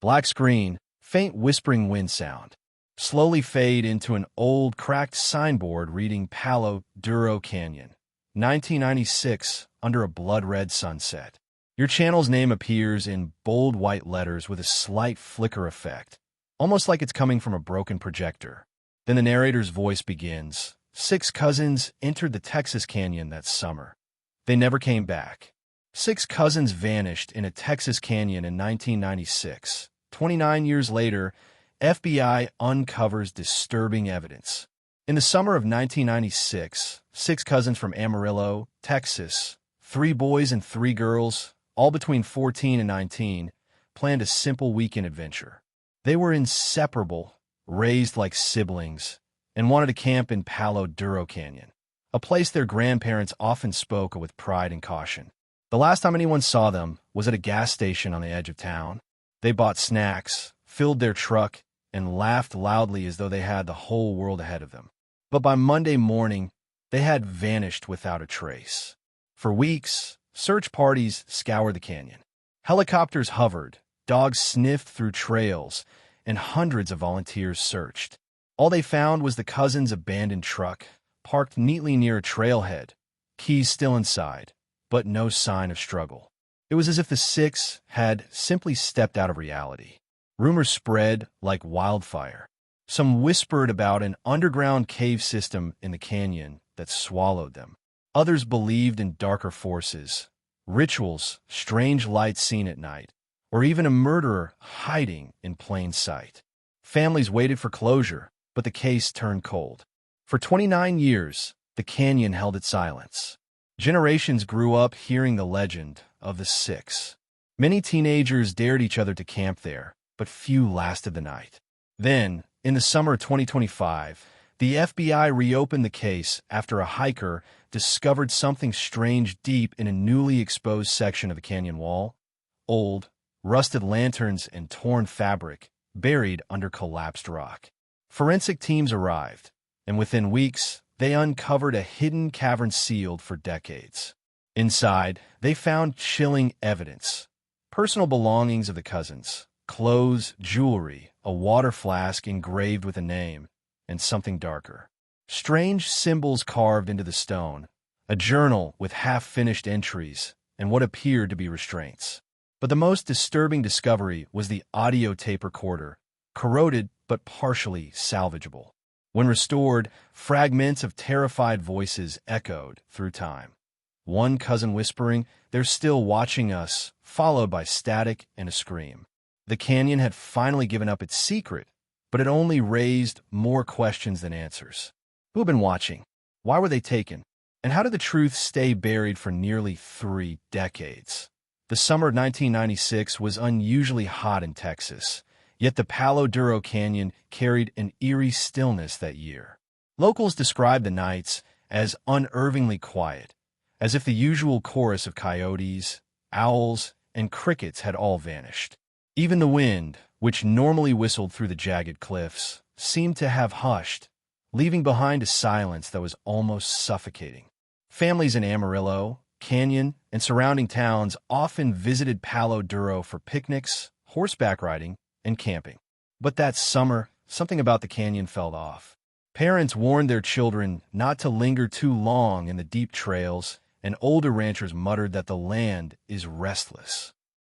Black screen, faint whispering wind sound. Slowly fade into an old, cracked signboard reading Palo Duro Canyon, 1996, under a blood-red sunset. Your channel's name appears in bold white letters with a slight flicker effect, almost like it's coming from a broken projector. Then the narrator's voice begins. 6 cousins entered the Texas Canyon that summer. They never came back. 6 cousins vanished in a Texas canyon in 1996. 29 years later, FBI uncovers disturbing evidence. In the summer of 1996, 6 cousins from Amarillo, Texas, 3 boys and 3 girls, all between 14 and 19, planned a simple weekend adventure. They were inseparable, raised like siblings, and wanted to camp in Palo Duro Canyon, a place their grandparents often spoke of with pride and caution. The last time anyone saw them was at a gas station on the edge of town. They bought snacks, filled their truck, and laughed loudly as though they had the whole world ahead of them. But by Monday morning, they had vanished without a trace. For weeks, search parties scoured the canyon. Helicopters hovered, dogs sniffed through trails, and hundreds of volunteers searched. All they found was the cousins' abandoned truck, parked neatly near a trailhead, keys still inside, but no sign of struggle. It was as if the 6 had simply stepped out of reality. Rumors spread like wildfire. Some whispered about an underground cave system in the canyon that swallowed them. Others believed in darker forces, rituals, strange lights seen at night, or even a murderer hiding in plain sight. Families waited for closure, but the case turned cold. For 29 years, the canyon held its silence. Generations grew up hearing the legend of the 6. Many teenagers dared each other to camp there, but few lasted the night. Then, in the summer of 2025, the FBI reopened the case after a hiker discovered something strange deep in a newly exposed section of the canyon wall. Old, rusted lanterns and torn fabric buried under collapsed rock. Forensic teams arrived, and within weeks, they uncovered a hidden cavern sealed for decades. Inside, they found chilling evidence. Personal belongings of the cousins, clothes, jewelry, a water flask engraved with a name, and something darker. Strange symbols carved into the stone, a journal with half-finished entries, and what appeared to be restraints. But the most disturbing discovery was the audio tape recorder, corroded but partially salvageable. When restored, fragments of terrified voices echoed through time. One cousin whispering, "They're still watching us," followed by static and a scream. The canyon had finally given up its secret, but it only raised more questions than answers. Who had been watching? Why were they taken? And how did the truth stay buried for nearly 3 decades? The summer of 1996 was unusually hot in Texas, yet the Palo Duro Canyon carried an eerie stillness that year. Locals described the nights as unnervingly quiet, as if the usual chorus of coyotes, owls, and crickets had all vanished. Even the wind, which normally whistled through the jagged cliffs, seemed to have hushed, leaving behind a silence that was almost suffocating. Families in Amarillo, Canyon, and surrounding towns often visited Palo Duro for picnics, horseback riding, and camping. But that summer, something about the canyon fell off. Parents warned their children not to linger too long in the deep trails, and older ranchers muttered that the land is restless.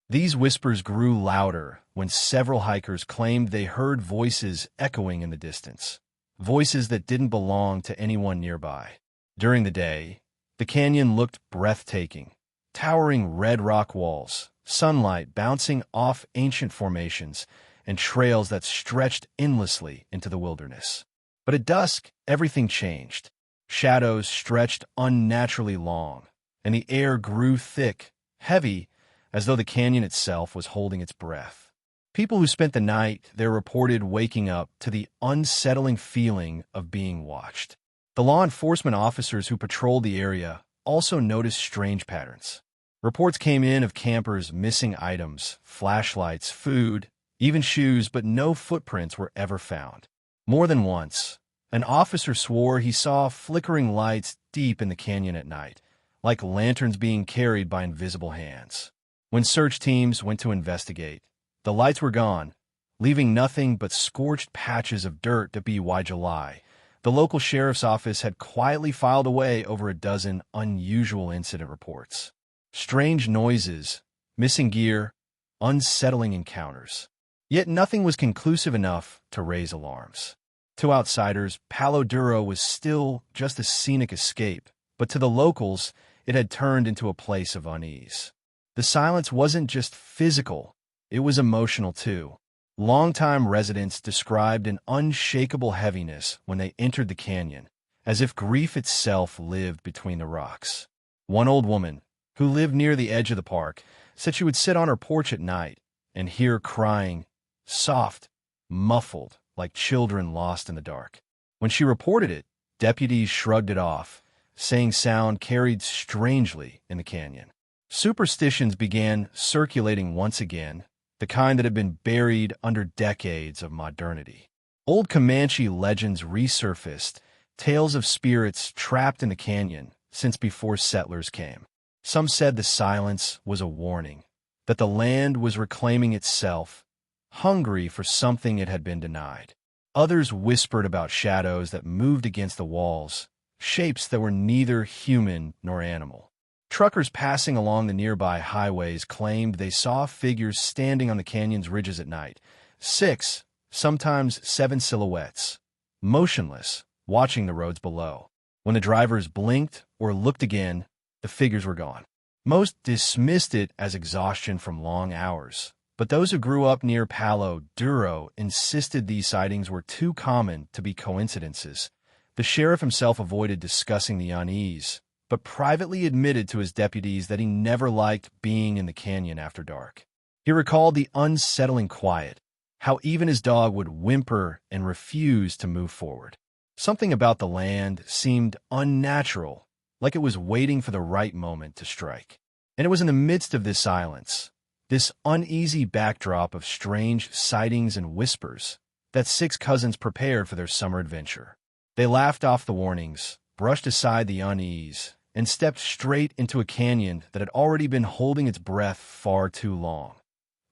These whispers grew louder when several hikers claimed they heard voices echoing in the distance, voices that didn't belong to anyone nearby. During the day, the canyon looked breathtaking, towering red rock walls, sunlight bouncing off ancient formations, and trails that stretched endlessly into the wilderness. But at dusk, everything changed. Shadows stretched unnaturally long, and the air grew thick, heavy, as though the canyon itself was holding its breath. People who spent the night there reported waking up to the unsettling feeling of being watched. The law enforcement officers who patrolled the area also noticed strange patterns. Reports came in of campers missing items, flashlights, food, even shoes, but no footprints were ever found. More than once, an officer swore he saw flickering lights deep in the canyon at night, like lanterns being carried by invisible hands. When search teams went to investigate, The lights were gone, leaving nothing but scorched patches of dirt to be by July. The local sheriff's office had quietly filed away over a dozen unusual incident reports. Strange noises, missing gear, unsettling encounters. Yet nothing was conclusive enough to raise alarms. To outsiders, Palo Duro was still just a scenic escape, but to the locals, it had turned into a place of unease. The silence wasn't just physical, it was emotional too. Longtime residents described an unshakable heaviness when they entered the canyon, as if grief itself lived between the rocks. One old woman, who lived near the edge of the park, said she would sit on her porch at night and hear crying, soft, muffled, like children lost in the dark. When she reported it, deputies shrugged it off, saying sound carried strangely in the canyon. Superstitions began circulating once again, the kind that had been buried under decades of modernity. Old Comanche legends resurfaced, tales of spirits trapped in the canyon since before settlers came. Some said the silence was a warning, that the land was reclaiming itself, hungry for something it had been denied. Others whispered about shadows that moved against the walls, shapes that were neither human nor animal. Truckers passing along the nearby highways claimed they saw figures standing on the canyon's ridges at night. 6, sometimes 7 silhouettes, motionless, watching the roads below. When the drivers blinked or looked again, the figures were gone. Most dismissed it as exhaustion from long hours, but those who grew up near Palo Duro insisted these sightings were too common to be coincidences. The sheriff himself avoided discussing the unease, but privately admitted to his deputies that he never liked being in the canyon after dark. He recalled the unsettling quiet, how even his dog would whimper and refuse to move forward. Something about the land seemed unnatural, like it was waiting for the right moment to strike. And it was in the midst of this silence, this uneasy backdrop of strange sightings and whispers, that 6 cousins prepared for their summer adventure. They laughed off the warnings, brushed aside the unease, and stepped straight into a canyon that had already been holding its breath far too long.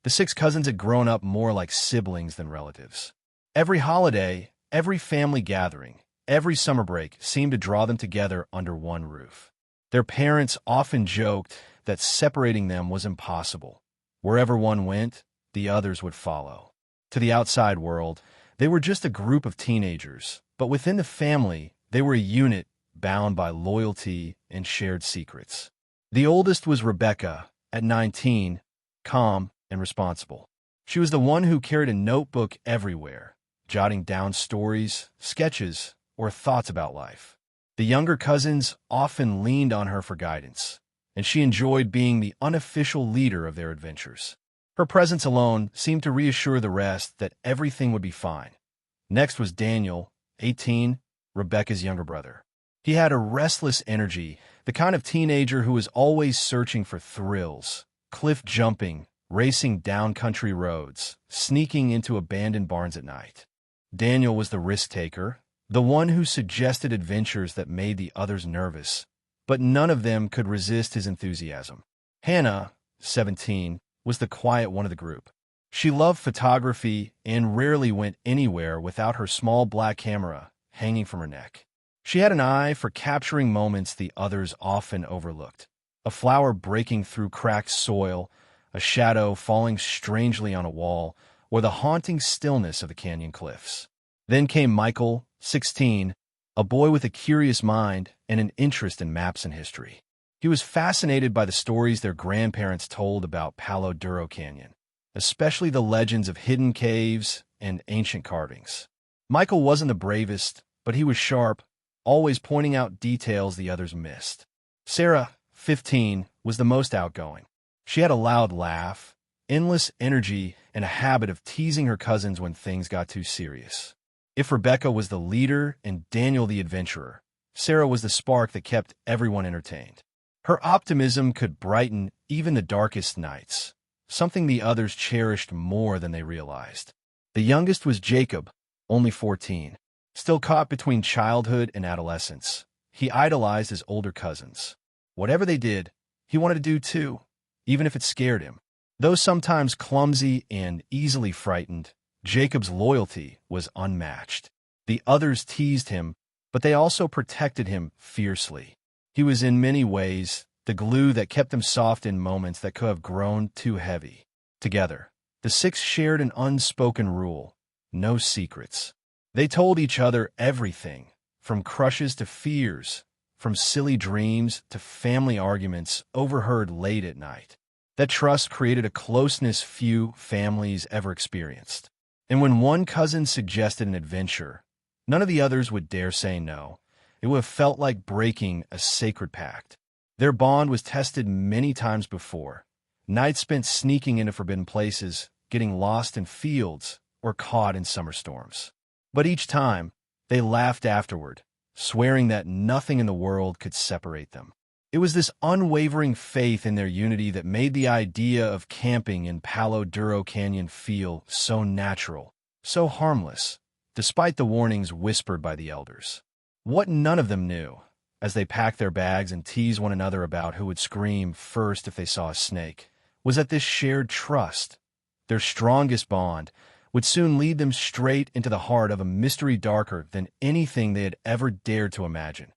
The 6 cousins had grown up more like siblings than relatives. Every holiday, every family gathering, every summer break seemed to draw them together under one roof. Their parents often joked that separating them was impossible. Wherever one went, the others would follow. To the outside world, they were just a group of teenagers, but within the family, they were a unit bound by loyalty and shared secrets. The oldest was Rebecca, at 19, calm and responsible. She was the one who carried a notebook everywhere, jotting down stories, sketches, or thoughts about life. The younger cousins often leaned on her for guidance, and she enjoyed being the unofficial leader of their adventures. Her presence alone seemed to reassure the rest that everything would be fine. Next was Daniel, 18, Rebecca's younger brother. He had a restless energy, the kind of teenager who was always searching for thrills, cliff jumping, racing down country roads, sneaking into abandoned barns at night. Daniel was the risk-taker, the one who suggested adventures that made the others nervous, but none of them could resist his enthusiasm. Hannah, 17, was the quiet one of the group. She loved photography and rarely went anywhere without her small black camera hanging from her neck. She had an eye for capturing moments the others often overlooked. A flower breaking through cracked soil, a shadow falling strangely on a wall, or the haunting stillness of the canyon cliffs. Then came Michael, 16, a boy with a curious mind and an interest in maps and history. He was fascinated by the stories their grandparents told about Palo Duro Canyon, especially the legends of hidden caves and ancient carvings. Michael wasn't the bravest, but he was sharp, always pointing out details the others missed. Sarah, 15, was the most outgoing. She had a loud laugh, endless energy, and a habit of teasing her cousins when things got too serious. If Rebecca was the leader and Daniel the adventurer, Sarah was the spark that kept everyone entertained. Her optimism could brighten even the darkest nights, something the others cherished more than they realized. The youngest was Jacob, only 14. Still caught between childhood and adolescence, he idolized his older cousins. Whatever they did, he wanted to do too, even if it scared him. Though sometimes clumsy and easily frightened, Jacob's loyalty was unmatched. The others teased him, but they also protected him fiercely. He was in many ways the glue that kept them soft in moments that could have grown too heavy. Together, the six shared an unspoken rule: no secrets. They told each other everything, from crushes to fears, from silly dreams to family arguments overheard late at night. That trust created a closeness few families ever experienced. And when one cousin suggested an adventure, none of the others would dare say no. It would have felt like breaking a sacred pact. Their bond was tested many times before. Nights spent sneaking into forbidden places, getting lost in fields, or caught in summer storms. But each time, they laughed afterward, swearing that nothing in the world could separate them. It was this unwavering faith in their unity that made the idea of camping in Palo Duro Canyon feel so natural, so harmless, despite the warnings whispered by the elders. What none of them knew, as they packed their bags and teased one another about who would scream first if they saw a snake, was that this shared trust, their strongest bond, would soon lead them straight into the heart of a mystery darker than anything they had ever dared to imagine.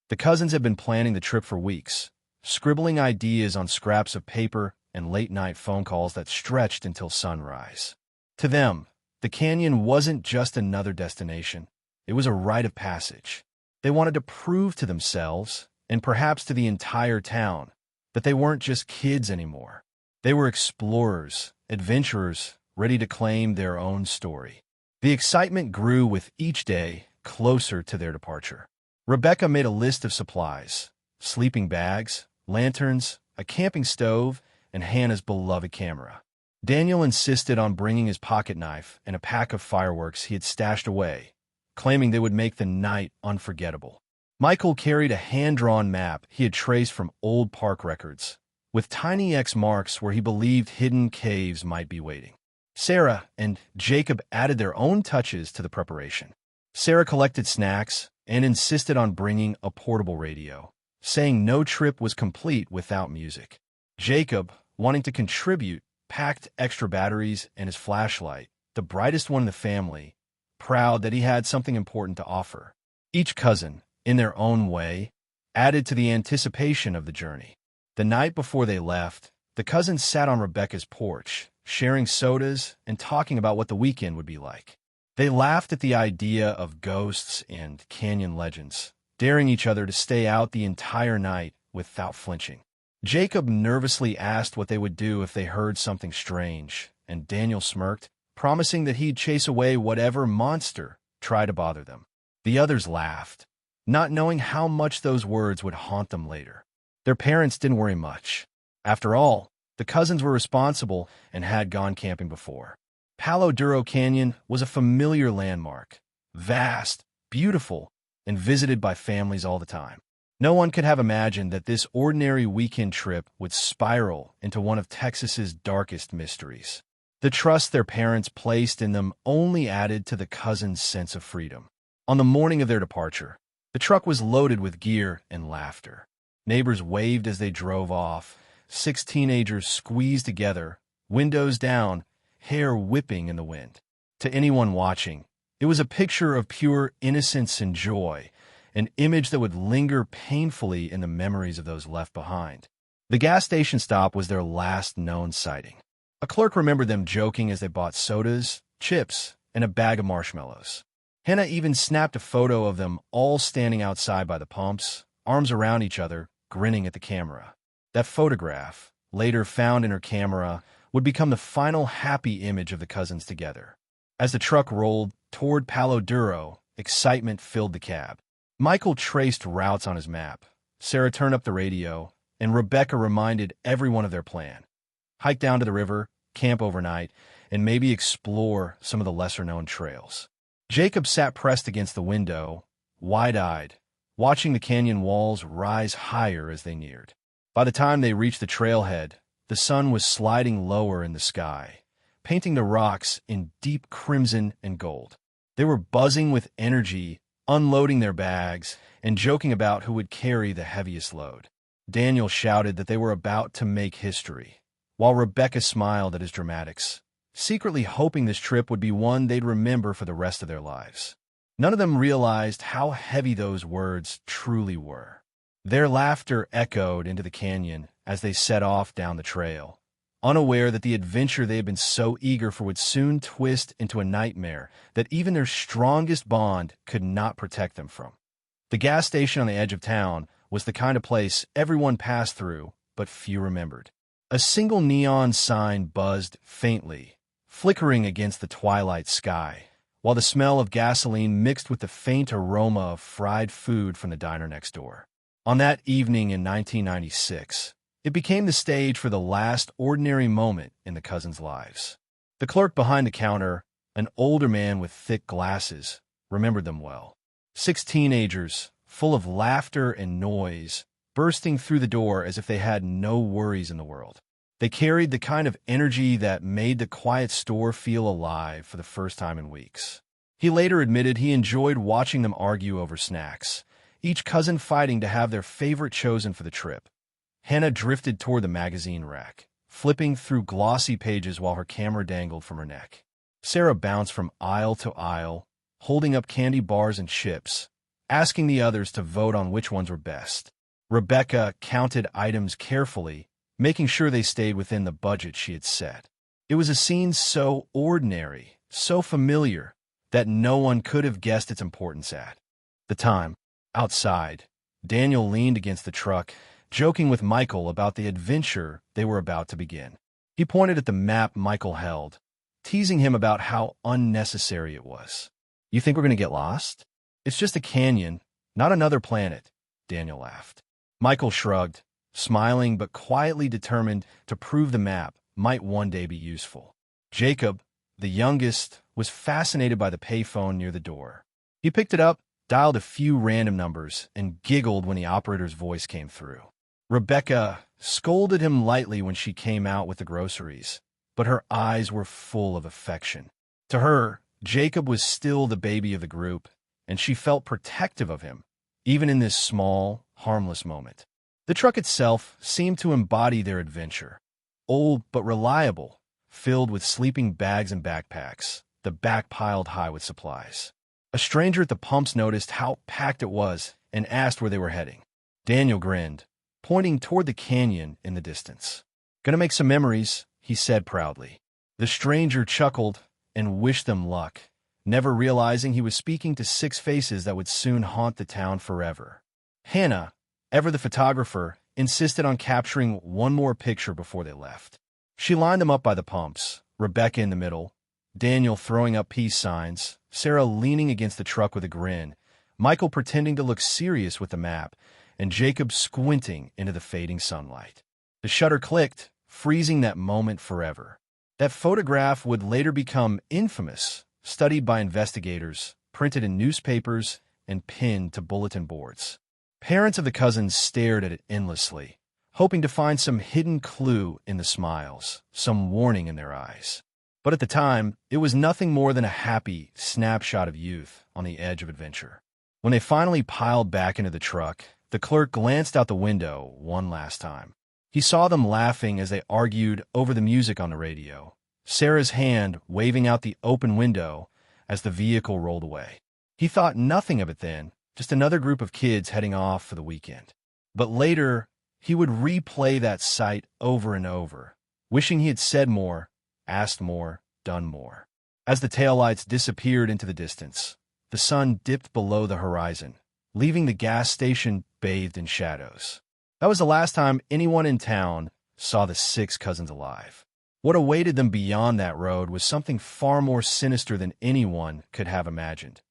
The cousins had been planning the trip for weeks, scribbling ideas on scraps of paper and late-night phone calls that stretched until sunrise. To them, the canyon wasn't just another destination. It was a rite of passage. They wanted to prove to themselves, and perhaps to the entire town, that they weren't just kids anymore. They were explorers, adventurers, ready to claim their own story. The excitement grew with each day closer to their departure. Rebecca made a list of supplies: sleeping bags, lanterns, a camping stove, and Hannah's beloved camera. Daniel insisted on bringing his pocket knife and a pack of fireworks he had stashed away, claiming they would make the night unforgettable. Michael carried a hand-drawn map he had traced from old park records, with tiny X marks where he believed hidden caves might be waiting. Sarah and Jacob added their own touches to the preparation. Sarah collected snacks and insisted on bringing a portable radio, saying no trip was complete without music. Jacob, wanting to contribute, packed extra batteries and his flashlight, the brightest one in the family, proud that he had something important to offer. Each cousin, in their own way, added to the anticipation of the journey. The night before they left, the cousins sat on Rebecca's porch, sharing sodas and talking about what the weekend would be like. They laughed at the idea of ghosts and canyon legends, daring each other to stay out the entire night without flinching. Jacob nervously asked what they would do if they heard something strange, and Daniel smirked, promising that he'd chase away whatever monster tried to bother them. The others laughed, not knowing how much those words would haunt them later. Their parents didn't worry much. After all, the cousins were responsible and had gone camping before. Palo Duro Canyon was a familiar landmark, vast, beautiful, and visited by families all the time. No one could have imagined that this ordinary weekend trip would spiral into one of Texas's darkest mysteries. The trust their parents placed in them only added to the cousins' sense of freedom. On the morning of their departure, the truck was loaded with gear and laughter. Neighbors waved as they drove off. 6 teenagers squeezed together, windows down, hair whipping in the wind. To anyone watching, it was a picture of pure innocence and joy, an image that would linger painfully in the memories of those left behind. The gas station stop was their last known sighting. A clerk remembered them joking as they bought sodas, chips, and a bag of marshmallows. Hannah even snapped a photo of them all standing outside by the pumps, arms around each other, grinning at the camera. That photograph, later found in her camera, would become the final happy image of the cousins together. As the truck rolled toward Palo Duro, excitement filled the cab. Michael traced routes on his map. Sarah turned up the radio, and Rebecca reminded everyone of their plan: hike down to the river, camp overnight, and maybe explore some of the lesser-known trails. Jacob sat pressed against the window, wide-eyed, watching the canyon walls rise higher as they neared. By the time they reached the trailhead, the sun was sliding lower in the sky, painting the rocks in deep crimson and gold. They were buzzing with energy, unloading their bags, and joking about who would carry the heaviest load. Daniel shouted that they were about to make history, while Rebecca smiled at his dramatics, secretly hoping this trip would be one they'd remember for the rest of their lives. None of them realized how heavy those words truly were. Their laughter echoed into the canyon as they set off down the trail, unaware that the adventure they had been so eager for would soon twist into a nightmare that even their strongest bond could not protect them from. The gas station on the edge of town was the kind of place everyone passed through, but few remembered. A single neon sign buzzed faintly, flickering against the twilight sky, while the smell of gasoline mixed with the faint aroma of fried food from the diner next door. On that evening in 1996, it became the stage for the last ordinary moment in the cousins' lives. The clerk behind the counter, an older man with thick glasses, remembered them well. 6 teenagers, full of laughter and noise, bursting through the door as if they had no worries in the world. They carried the kind of energy that made the quiet store feel alive for the first time in weeks. He later admitted he enjoyed watching them argue over snacks, each cousin fighting to have their favorite chosen for the trip. Hannah drifted toward the magazine rack, flipping through glossy pages while her camera dangled from her neck. Sarah bounced from aisle to aisle, holding up candy bars and chips, asking the others to vote on which ones were best. Rebecca counted items carefully, making sure they stayed within the budget she had set. It was a scene so ordinary, so familiar, that no one could have guessed its importance at the time. Outside, Daniel leaned against the truck, joking with Michael about the adventure they were about to begin. He pointed at the map Michael held, teasing him about how unnecessary it was. "You think we're going to get lost? It's just a canyon, not another planet," Daniel laughed. Michael shrugged, smiling but quietly determined to prove the map might one day be useful. Jacob, the youngest, was fascinated by the payphone near the door. He picked it up, dialed a few random numbers, and giggled when the operator's voice came through. Rebecca scolded him lightly when she came out with the groceries, but her eyes were full of affection. To her, Jacob was still the baby of the group, and she felt protective of him, even in this small, harmless moment. The truck itself seemed to embody their adventure. Old but reliable, filled with sleeping bags and backpacks, the back piled high with supplies. A stranger at the pumps noticed how packed it was and asked where they were heading. Daniel grinned, pointing toward the canyon in the distance. "Gonna make some memories," he said proudly. The stranger chuckled and wished them luck, never realizing he was speaking to 6 faces that would soon haunt the town forever. Hannah, ever the photographer, insisted on capturing one more picture before they left. She lined them up by the pumps, Rebecca in the middle, Daniel throwing up peace signs, Sarah leaning against the truck with a grin, Michael pretending to look serious with the map, and Jacob squinting into the fading sunlight. The shutter clicked, freezing that moment forever. That photograph would later become infamous, studied by investigators, printed in newspapers, and pinned to bulletin boards. Parents of the cousins stared at it endlessly, hoping to find some hidden clue in the smiles, some warning in their eyes. But at the time, it was nothing more than a happy snapshot of youth on the edge of adventure. When they finally piled back into the truck, the clerk glanced out the window one last time. He saw them laughing as they argued over the music on the radio, Sarah's hand waving out the open window as the vehicle rolled away. He thought nothing of it then, just another group of kids heading off for the weekend. But later, he would replay that sight over and over, wishing he had said more, asked more, done more. As the taillights disappeared into the distance, the sun dipped below the horizon, leaving the gas station bathed in shadows. That was the last time anyone in town saw the 6 cousins alive. What awaited them beyond that road was something far more sinister than anyone could have imagined.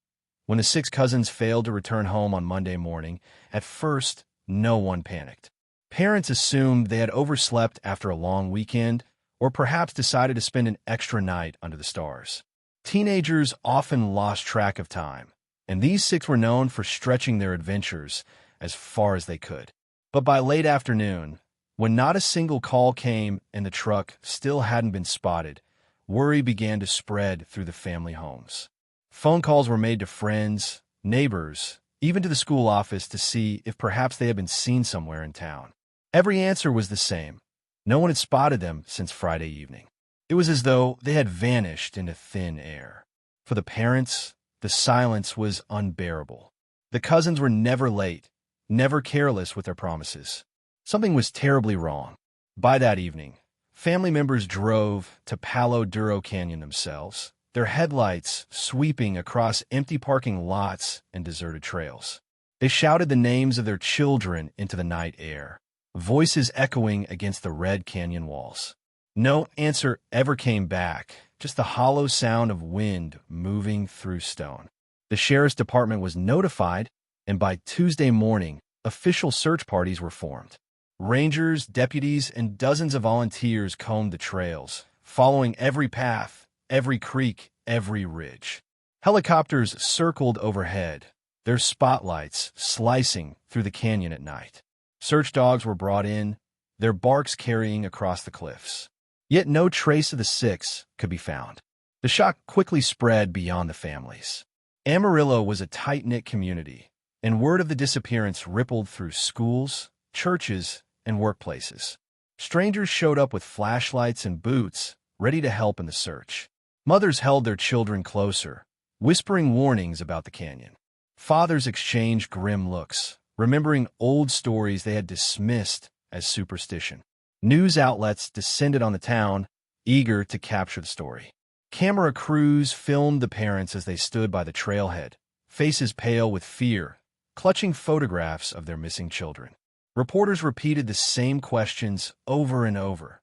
When the 6 cousins failed to return home on Monday morning, at first, no one panicked. Parents assumed they had overslept after a long weekend, or perhaps decided to spend an extra night under the stars. Teenagers often lost track of time, and these 6 were known for stretching their adventures as far as they could. But by late afternoon, when not a single call came and the truck still hadn't been spotted, worry began to spread through the family homes. Phone calls were made to friends, neighbors, even to the school office to see if perhaps they had been seen somewhere in town. Every answer was the same. No one had spotted them since Friday evening. It was as though they had vanished into thin air. For the parents, the silence was unbearable. The cousins were never late, never careless with their promises. Something was terribly wrong. By that evening, family members drove to Palo Duro Canyon themselves, their headlights sweeping across empty parking lots and deserted trails. They shouted the names of their children into the night air, voices echoing against the red canyon walls. No answer ever came back, just the hollow sound of wind moving through stone. The sheriff's department was notified, and by Tuesday morning, official search parties were formed. Rangers, deputies, and dozens of volunteers combed the trails, following every path, every creek, every ridge. Helicopters circled overhead, their spotlights slicing through the canyon at night. Search dogs were brought in, their barks carrying across the cliffs. Yet no trace of the six could be found. The shock quickly spread beyond the families. Amarillo was a tight-knit community, and word of the disappearance rippled through schools, churches, and workplaces. Strangers showed up with flashlights and boots, ready to help in the search. Mothers held their children closer, whispering warnings about the canyon. Fathers exchanged grim looks, remembering old stories they had dismissed as superstition. News outlets descended on the town, eager to capture the story. Camera crews filmed the parents as they stood by the trailhead, faces pale with fear, clutching photographs of their missing children. Reporters repeated the same questions over and over.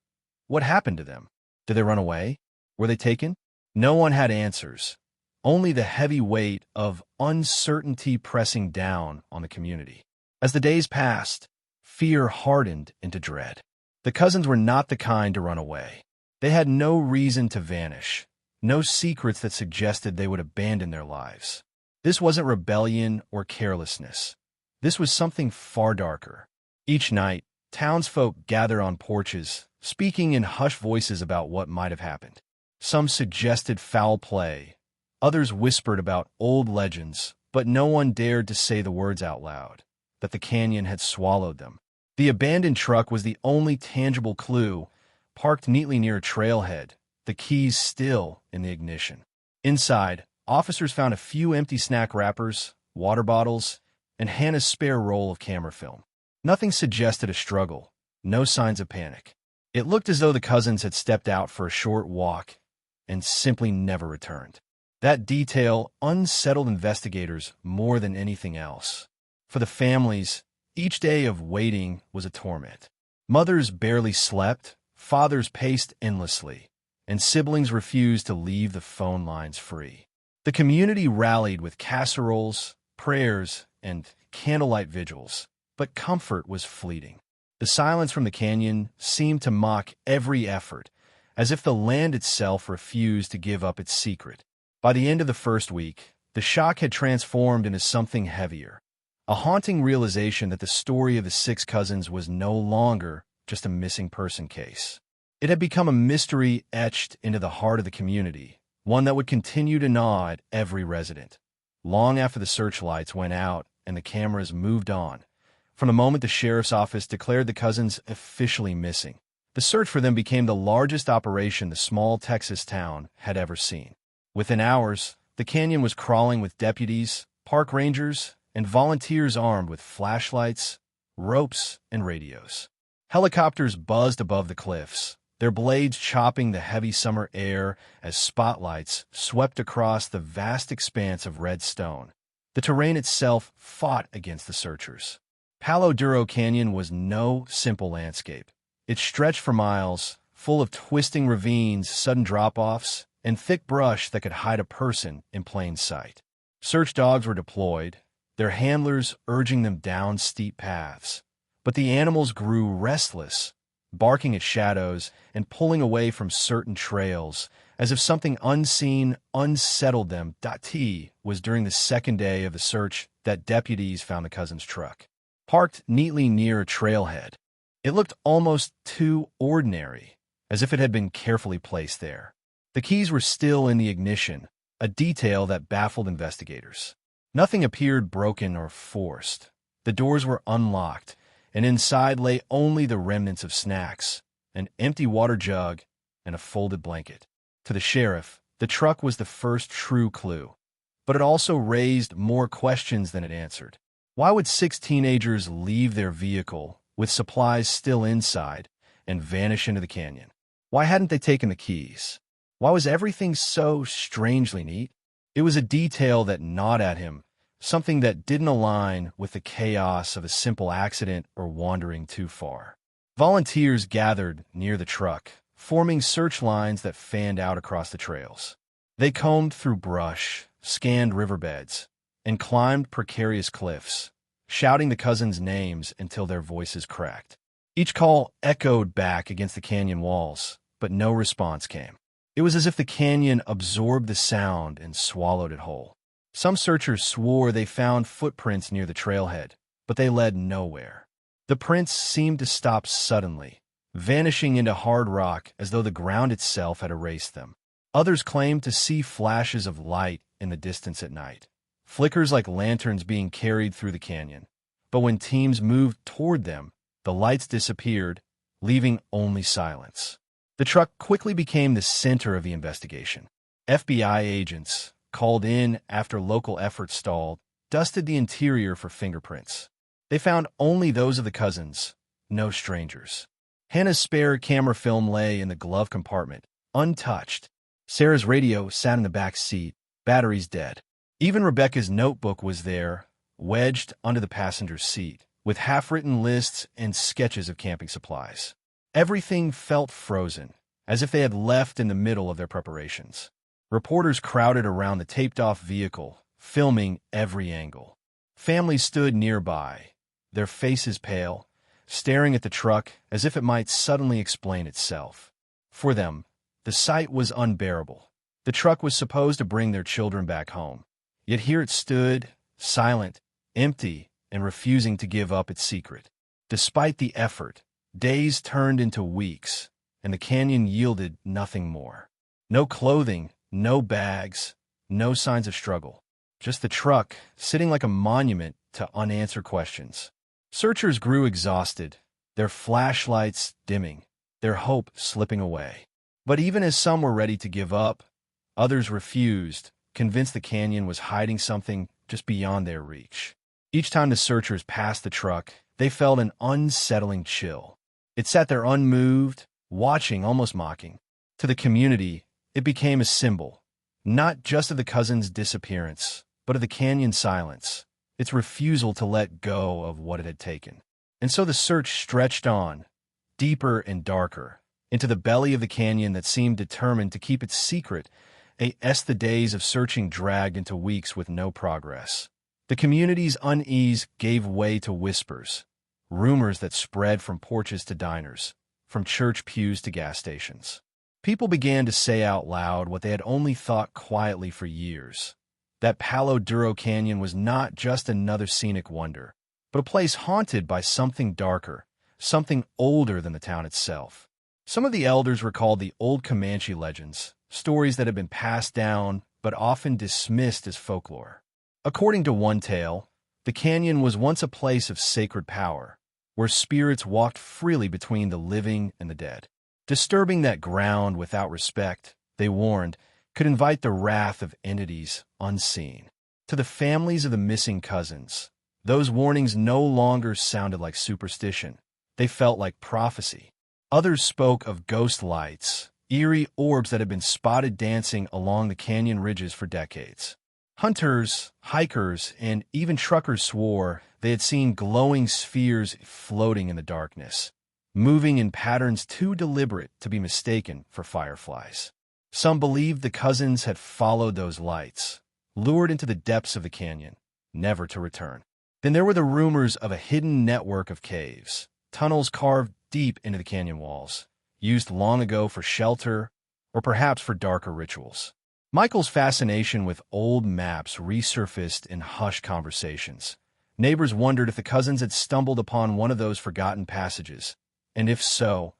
What happened to them? Did they run away? Were they taken? No one had answers, only the heavy weight of uncertainty pressing down on the community. As the days passed, fear hardened into dread. The cousins were not the kind to run away. They had no reason to vanish, no secrets that suggested they would abandon their lives. This wasn't rebellion or carelessness. This was something far darker. Each night, townsfolk gathered on porches, speaking in hushed voices about what might have happened. Some suggested foul play. Others whispered about old legends, but no one dared to say the words out loud, that the canyon had swallowed them. The abandoned truck was the only tangible clue, parked neatly near a trailhead, the keys still in the ignition. Inside, officers found a few empty snack wrappers, water bottles, and Hannah's spare roll of camera film. Nothing suggested a struggle, no signs of panic. It looked as though the cousins had stepped out for a short walk and simply never returned. That detail unsettled investigators more than anything else. For the families, each day of waiting was a torment. Mothers barely slept, fathers paced endlessly, and siblings refused to leave the phone lines free. The community rallied with casseroles, prayers, and candlelight vigils, but comfort was fleeting. The silence from the canyon seemed to mock every effort, as if the land itself refused to give up its secret. By the end of the first week, the shock had transformed into something heavier. A haunting realization that the story of the six cousins was no longer just a missing person case. It had become a mystery etched into the heart of the community, one that would continue to gnaw at every resident. Long after the searchlights went out and the cameras moved on, from the moment the sheriff's office declared the cousins officially missing, the search for them became the largest operation the small Texas town had ever seen. Within hours, the canyon was crawling with deputies, park rangers, and volunteers armed with flashlights, ropes, and radios. Helicopters buzzed above the cliffs, their blades chopping the heavy summer air as spotlights swept across the vast expanse of red stone. The terrain itself fought against the searchers. Palo Duro Canyon was no simple landscape. It stretched for miles, full of twisting ravines, sudden drop-offs, and thick brush that could hide a person in plain sight. Search dogs were deployed, their handlers urging them down steep paths. But the animals grew restless, barking at shadows and pulling away from certain trails, as if something unseen unsettled them. T was during the second day of the search that deputies found the cousins' truck, parked neatly near a trailhead. It looked almost too ordinary, as if it had been carefully placed there. The keys were still in the ignition, a detail that baffled investigators. Nothing appeared broken or forced. The doors were unlocked, and inside lay only the remnants of snacks, an empty water jug, and a folded blanket. To the sheriff, the truck was the first true clue. But it also raised more questions than it answered. Why would 6 teenagers leave their vehicle, with supplies still inside, and vanish into the canyon? Why hadn't they taken the keys? Why was everything so strangely neat? It was a detail that gnawed at him, something that didn't align with the chaos of a simple accident or wandering too far. Volunteers gathered near the truck, forming search lines that fanned out across the trails. They combed through brush, scanned riverbeds, and climbed precarious cliffs, shouting the cousins' names until their voices cracked. Each call echoed back against the canyon walls, but no response came. It was as if the canyon absorbed the sound and swallowed it whole. Some searchers swore they found footprints near the trailhead, but they led nowhere. The prints seemed to stop suddenly, vanishing into hard rock as though the ground itself had erased them. Others claimed to see flashes of light in the distance at night, flickers like lanterns being carried through the canyon. But when teams moved toward them, the lights disappeared, leaving only silence. The truck quickly became the center of the investigation. FBI agents, called in after local efforts stalled, dusted the interior for fingerprints. They found only those of the cousins, no strangers. Hannah's spare camera film lay in the glove compartment, untouched. Sarah's radio sat in the back seat, batteries dead. Even Rebecca's notebook was there, wedged under the passenger's seat, with half-written lists and sketches of camping supplies. Everything felt frozen, as if they had left in the middle of their preparations. Reporters crowded around the taped-off vehicle, filming every angle. Families stood nearby, their faces pale, staring at the truck as if it might suddenly explain itself. For them, the sight was unbearable. The truck was supposed to bring their children back home. Yet here it stood, silent, empty, and refusing to give up its secret. Despite the effort, days turned into weeks, and the canyon yielded nothing more. No clothing, no bags, no signs of struggle. Just the truck, sitting like a monument to unanswered questions. Searchers grew exhausted, their flashlights dimming, their hope slipping away. But even as some were ready to give up, others refused, convinced the canyon was hiding something just beyond their reach. Each time the searchers passed the truck, they felt an unsettling chill. It sat there unmoved, watching, almost mocking. To the community, it became a symbol, not just of the cousins' disappearance, but of the canyon's silence, its refusal to let go of what it had taken. And so the search stretched on, deeper and darker, into the belly of the canyon that seemed determined to keep its secret, as the days of searching dragged into weeks with no progress. The community's unease gave way to whispers, rumors that spread from porches to diners, from church pews to gas stations. People began to say out loud what they had only thought quietly for years, that Palo Duro Canyon was not just another scenic wonder, but a place haunted by something darker, something older than the town itself. Some of the elders recalled the old Comanche legends, stories that had been passed down but often dismissed as folklore. According to one tale, the canyon was once a place of sacred power, where spirits walked freely between the living and the dead. Disturbing that ground without respect, they warned, could invite the wrath of entities unseen. To the families of the missing cousins, those warnings no longer sounded like superstition. They felt like prophecy. Others spoke of ghost lights, eerie orbs that had been spotted dancing along the canyon ridges for decades. Hunters, hikers, and even truckers swore they had seen glowing spheres floating in the darkness, moving in patterns too deliberate to be mistaken for fireflies. Some believed the cousins had followed those lights, lured into the depths of the canyon, never to return. Then there were the rumors of a hidden network of caves, tunnels carved deep into the canyon walls, used long ago for shelter or perhaps for darker rituals. Michael's fascination with old maps resurfaced in hushed conversations. Neighbors wondered if the cousins had stumbled upon one of those forgotten passages, and if so,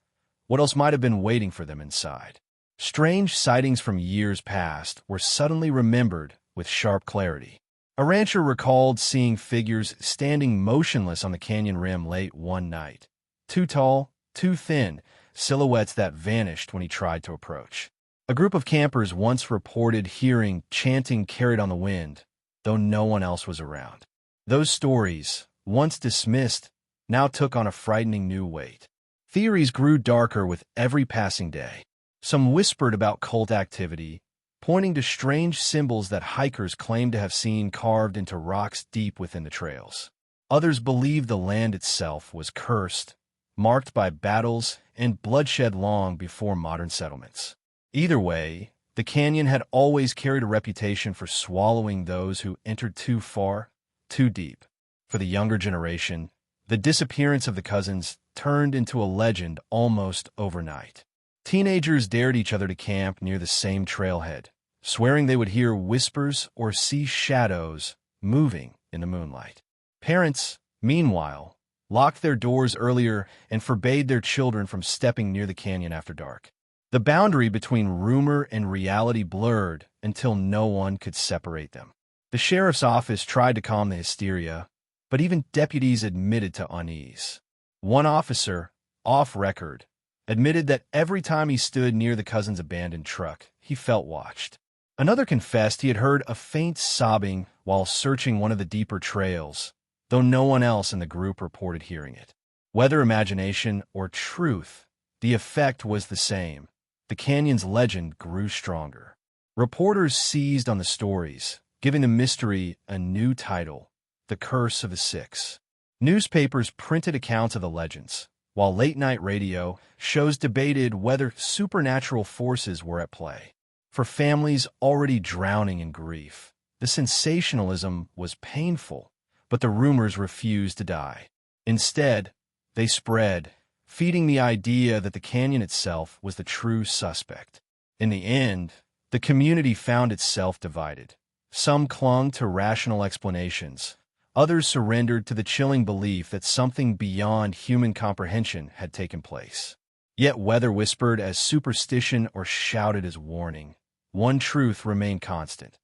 what else might have been waiting for them inside. Strange sightings from years past were suddenly remembered with sharp clarity. A rancher recalled seeing figures standing motionless on the canyon rim late one night, too tall, too thin, silhouettes that vanished when he tried to approach. A group of campers once reported hearing chanting carried on the wind, though no one else was around. Those stories, once dismissed, now took on a frightening new weight. Theories grew darker with every passing day. Some whispered about cult activity, pointing to strange symbols that hikers claimed to have seen carved into rocks deep within the trails. Others believed the land itself was cursed, marked by battles and bloodshed long before modern settlements. Either way, the canyon had always carried a reputation for swallowing those who entered too far, too deep. For the younger generation, the disappearance of the cousins turned into a legend almost overnight. Teenagers dared each other to camp near the same trailhead, swearing they would hear whispers or see shadows moving in the moonlight. Parents, meanwhile, locked their doors earlier and forbade their children from stepping near the canyon after dark. The boundary between rumor and reality blurred until no one could separate them. The sheriff's office tried to calm the hysteria, but even deputies admitted to unease. One officer, off record, admitted that every time he stood near the cousin's abandoned truck, he felt watched. Another confessed he had heard a faint sobbing while searching one of the deeper trails, though no one else in the group reported hearing it. Whether imagination or truth, the effect was the same. The canyon's legend grew stronger. Reporters seized on the stories, giving the mystery a new title, The Curse of the Six. Newspapers printed accounts of the legends, while late-night radio shows debated whether supernatural forces were at play. For families already drowning in grief, the sensationalism was painful, but the rumors refused to die. Instead, they spread, feeding the idea that the canyon itself was the true suspect. In the end, the community found itself divided. Some clung to rational explanations. Others surrendered to the chilling belief that something beyond human comprehension had taken place. Yet whether whispered as superstition or shouted as warning, one truth remained constant.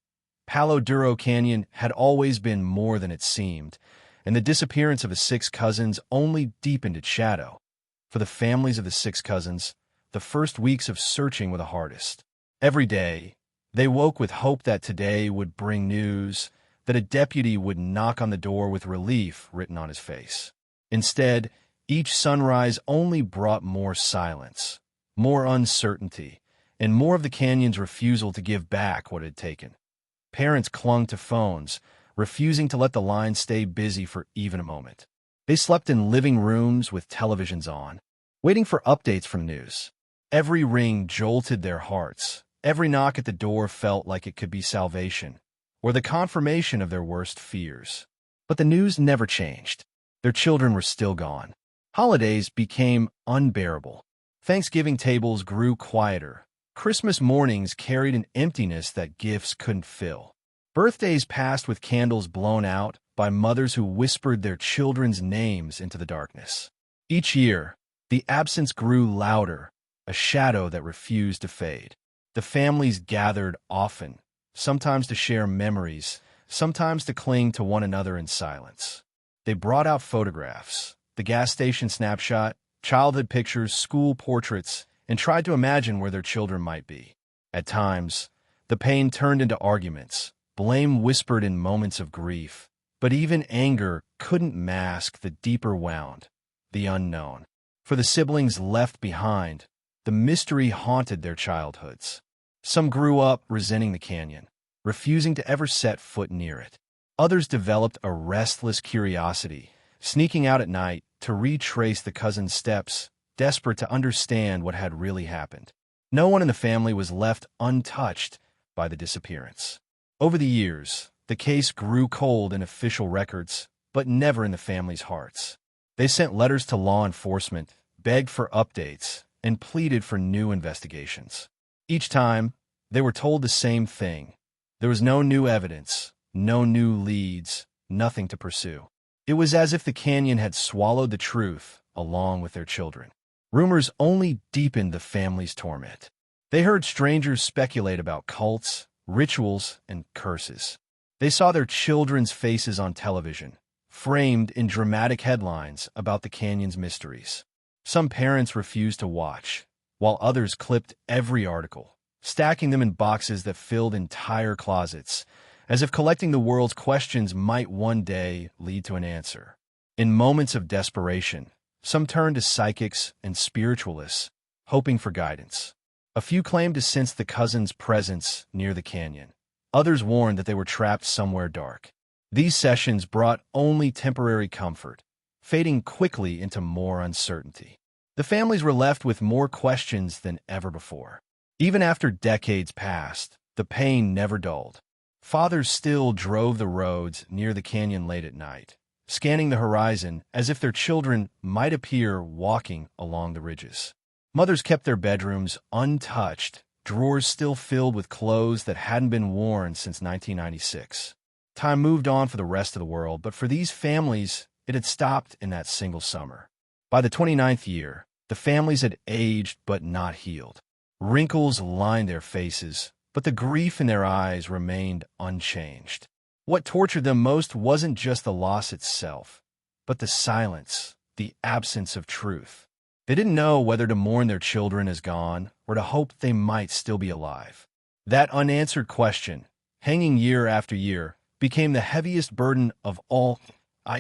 Palo Duro Canyon had always been more than it seemed, and the disappearance of the six cousins only deepened its shadow. For the families of the six cousins, the first weeks of searching were the hardest. Every day, they woke with hope that today would bring news, that a deputy would knock on the door with relief written on his face. Instead, each sunrise only brought more silence, more uncertainty, and more of the canyon's refusal to give back what it had taken. Parents clung to phones, refusing to let the line stay busy for even a moment. They slept in living rooms with televisions on, waiting for updates from news. Every ring jolted their hearts. Every knock at the door felt like it could be salvation, or the confirmation of their worst fears. But the news never changed. Their children were still gone. Holidays became unbearable. Thanksgiving tables grew quieter. Christmas mornings carried an emptiness that gifts couldn't fill. Birthdays passed with candles blown out by mothers who whispered their children's names into the darkness. Each year, the absence grew louder, a shadow that refused to fade. The families gathered often, sometimes to share memories, sometimes to cling to one another in silence. They brought out photographs, the gas station snapshot, childhood pictures, school portraits, and tried to imagine where their children might be. At times, the pain turned into arguments, blame whispered in moments of grief, but even anger couldn't mask the deeper wound, the unknown. For the siblings left behind, the mystery haunted their childhoods. Some grew up resenting the canyon, refusing to ever set foot near it. Others developed a restless curiosity, sneaking out at night to retrace the cousins' steps, desperate to understand what had really happened. No one in the family was left untouched by the disappearance. Over the years, the case grew cold in official records, but never in the family's hearts. They sent letters to law enforcement, begged for updates, and pleaded for new investigations. Each time, they were told the same thing. There was no new evidence, no new leads, nothing to pursue. It was as if the canyon had swallowed the truth along with their children. Rumors only deepened the family's torment. They heard strangers speculate about cults, rituals, and curses. They saw their children's faces on television, framed in dramatic headlines about the canyon's mysteries. Some parents refused to watch, while others clipped every article, stacking them in boxes that filled entire closets, as if collecting the world's questions might one day lead to an answer. In moments of desperation, some turned to psychics and spiritualists, hoping for guidance. A few claimed to sense the cousins' presence near the canyon. Others warned that they were trapped somewhere dark. These sessions brought only temporary comfort, fading quickly into more uncertainty. The families were left with more questions than ever before. Even after decades passed, the pain never dulled. Fathers still drove the roads near the canyon late at night, scanning the horizon as if their children might appear walking along the ridges. Mothers kept their bedrooms untouched, drawers still filled with clothes that hadn't been worn since 1996. Time moved on for the rest of the world, but for these families, it had stopped in that single summer. By the 29th year, the families had aged but not healed. Wrinkles lined their faces, but the grief in their eyes remained unchanged. What tortured them most wasn't just the loss itself, but the silence, the absence of truth. They didn't know whether to mourn their children as gone or to hope they might still be alive. That unanswered question, hanging year after year, became the heaviest burden of all.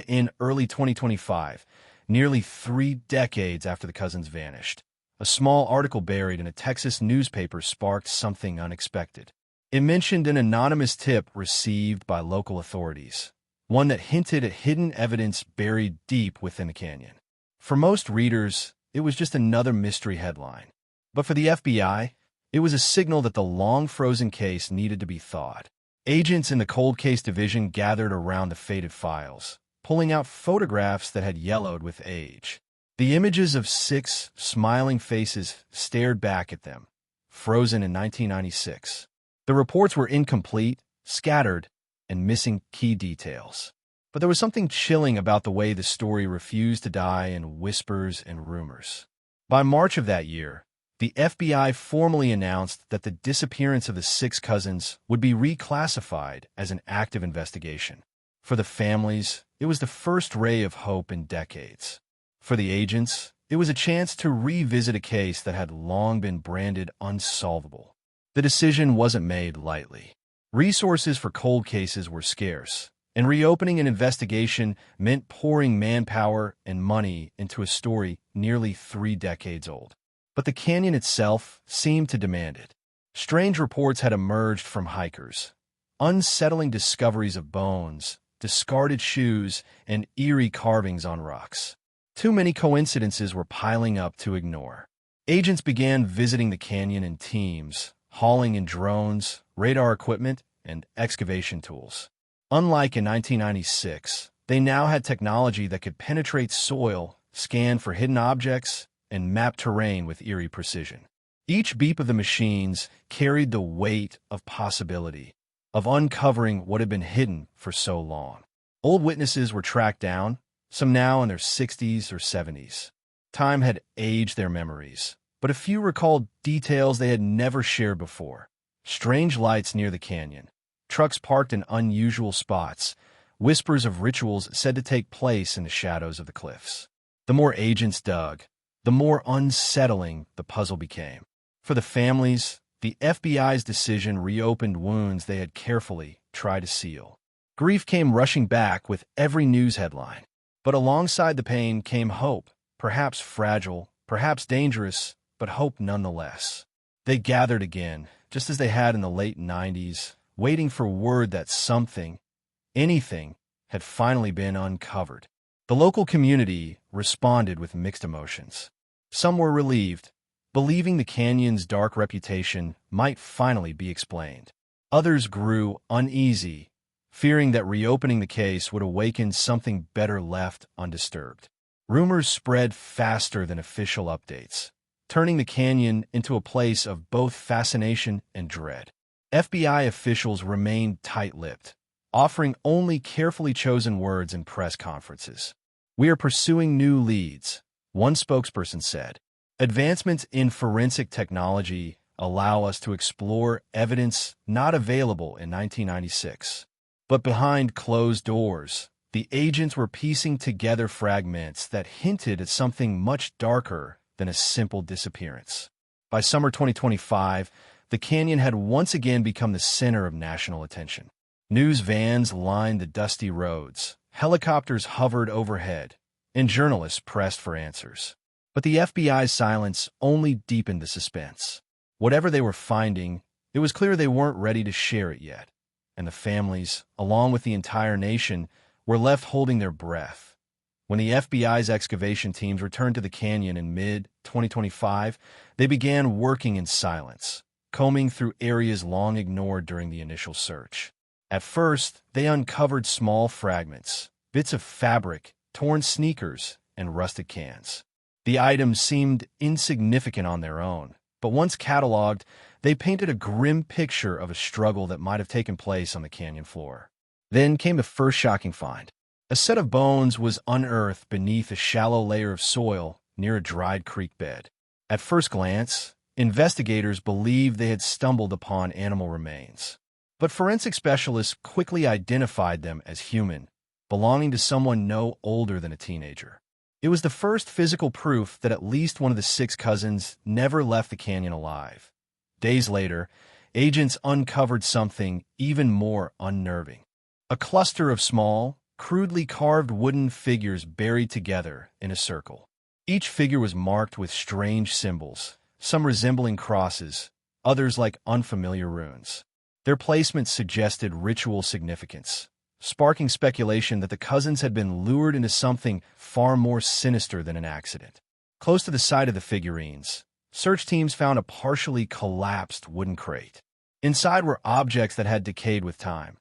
In early 2025, nearly 3 decades after the cousins vanished, a small article buried in a Texas newspaper sparked something unexpected. It mentioned an anonymous tip received by local authorities, one that hinted at hidden evidence buried deep within the canyon. For most readers, it was just another mystery headline. But for the FBI, it was a signal that the long-frozen case needed to be thawed. Agents in the cold case division gathered around the faded files, pulling out photographs that had yellowed with age. The images of 6 smiling faces stared back at them, frozen in 1996. The reports were incomplete, scattered, and missing key details. But there was something chilling about the way the story refused to die in whispers and rumors. By March of that year, the FBI formally announced that the disappearance of the 6 cousins would be reclassified as an active investigation. For the families, it was the first ray of hope in decades. For the agents, it was a chance to revisit a case that had long been branded unsolvable. The decision wasn't made lightly. Resources for cold cases were scarce, and reopening an investigation meant pouring manpower and money into a story nearly 3 decades old. But the canyon itself seemed to demand it. Strange reports had emerged from hikers, unsettling discoveries of bones, discarded shoes, and eerie carvings on rocks. Too many coincidences were piling up to ignore. Agents began visiting the canyon in teams, hauling in drones, radar equipment, and excavation tools. Unlike in 1996, they now had technology that could penetrate soil, scan for hidden objects, and map terrain with eerie precision. Each beep of the machines carried the weight of possibility, of uncovering what had been hidden for so long. Old witnesses were tracked down, some now in their 60s or 70s. Time had aged their memories, but a few recalled details they had never shared before. Strange lights near the canyon, trucks parked in unusual spots, whispers of rituals said to take place in the shadows of the cliffs. The more agents dug, the more unsettling the puzzle became. For the families, the FBI's decision reopened wounds they had carefully tried to seal. Grief came rushing back with every news headline. But alongside the pain came hope, perhaps fragile, perhaps dangerous, but hope nonetheless. They gathered again, just as they had in the late 90s, waiting for word that something, anything, had finally been uncovered. The local community responded with mixed emotions. Some were relieved, believing the canyon's dark reputation might finally be explained. Others grew uneasy, fearing that reopening the case would awaken something better left undisturbed. Rumors spread faster than official updates, turning the canyon into a place of both fascination and dread. FBI officials remained tight-lipped, offering only carefully chosen words in press conferences. "We are pursuing new leads," one spokesperson said. "Advancements in forensic technology allow us to explore evidence not available in 1996. But behind closed doors, The agents were piecing together fragments that hinted at something much darker than a simple disappearance. By summer 2025, the canyon had once again become the center of national attention. News vans lined the dusty roads, helicopters hovered overhead, and journalists pressed for answers. But the FBI's silence only deepened the suspense. Whatever they were finding, it was clear they weren't ready to share it yet, and the families, along with the entire nation, were left holding their breath. When the FBI's excavation teams returned to the canyon in mid-2025, they began working in silence, combing through areas long ignored during the initial search. At first, they uncovered small fragments, bits of fabric, torn sneakers, and rusted cans. The items seemed insignificant on their own, but once cataloged, they painted a grim picture of a struggle that might have taken place on the canyon floor. Then came the first shocking find. A set of bones was unearthed beneath a shallow layer of soil near a dried creek bed. At first glance, investigators believed they had stumbled upon animal remains. But forensic specialists quickly identified them as human, belonging to someone no older than a teenager. It was the first physical proof that at least one of the 6 cousins never left the canyon alive. Days later, agents uncovered something even more unnerving. A cluster of small, crudely carved wooden figures buried together in a circle. Each figure was marked with strange symbols, some resembling crosses, others like unfamiliar runes. Their placement suggested ritual significance, sparking speculation that the cousins had been lured into something far more sinister than an accident. Close to the side of the figurines, search teams found a partially collapsed wooden crate. Inside were objects that had decayed with time: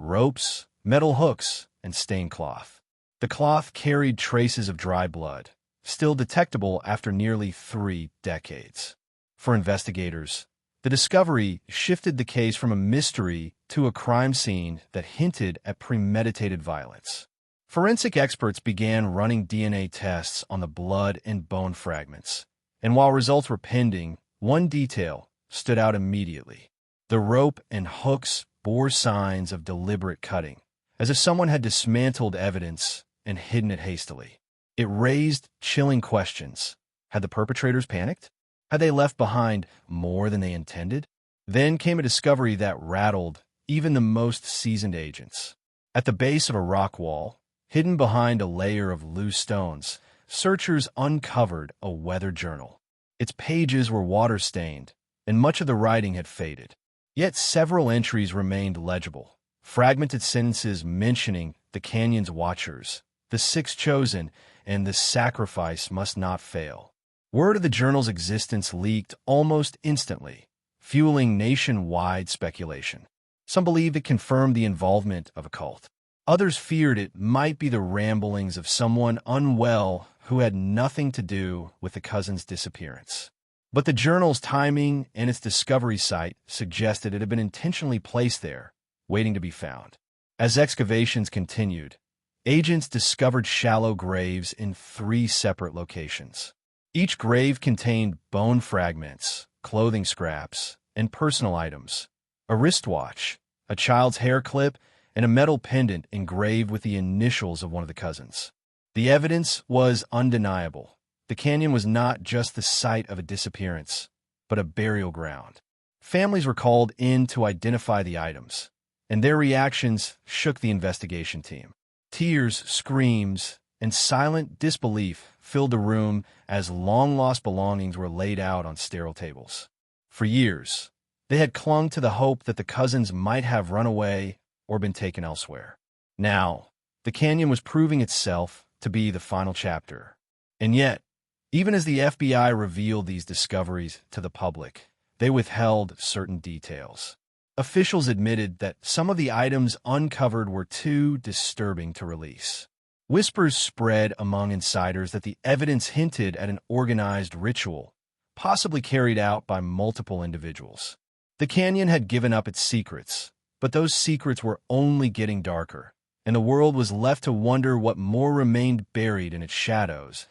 ropes, metal hooks, and stained cloth. The cloth carried traces of dry blood, still detectable after nearly 3 decades. For investigators, the discovery shifted the case from a mystery to a crime scene that hinted at premeditated violence. Forensic experts began running DNA tests on the blood and bone fragments, and while results were pending, one detail stood out immediately. The rope and hooks bore signs of deliberate cutting, as if someone had dismantled evidence and hidden it hastily. It raised chilling questions. Had the perpetrators panicked? Had they left behind more than they intended? Then came a discovery that rattled even the most seasoned agents. At the base of a rock wall, hidden behind a layer of loose stones, searchers uncovered a weathered journal. Its pages were water-stained, and much of the writing had faded. Yet several entries remained legible, fragmented sentences mentioning the canyon's watchers, the 6 chosen, and the sacrifice must not fail. Word of the journal's existence leaked almost instantly, fueling nationwide speculation. Some believed it confirmed the involvement of a cult. Others feared it might be the ramblings of someone unwell who had nothing to do with the cousin's disappearance. But the journal's timing and its discovery site suggested it had been intentionally placed there, waiting to be found. As excavations continued, agents discovered shallow graves in 3 separate locations. Each grave contained bone fragments, clothing scraps, and personal items: a wristwatch, a child's hair clip, and a metal pendant engraved with the initials of one of the cousins. The evidence was undeniable. The canyon was not just the site of a disappearance, but a burial ground. Families were called in to identify the items, and their reactions shook the investigation team. Tears, screams, and silent disbelief filled the room as long-lost belongings were laid out on sterile tables. For years, they had clung to the hope that the cousins might have run away or been taken elsewhere. Now, the canyon was proving itself to be the final chapter. And yet, even as the FBI revealed these discoveries to the public, they withheld certain details. Officials admitted that some of the items uncovered were too disturbing to release. Whispers spread among insiders that the evidence hinted at an organized ritual, possibly carried out by multiple individuals. The canyon had given up its secrets, but those secrets were only getting darker, and the world was left to wonder what more remained buried in its shadows.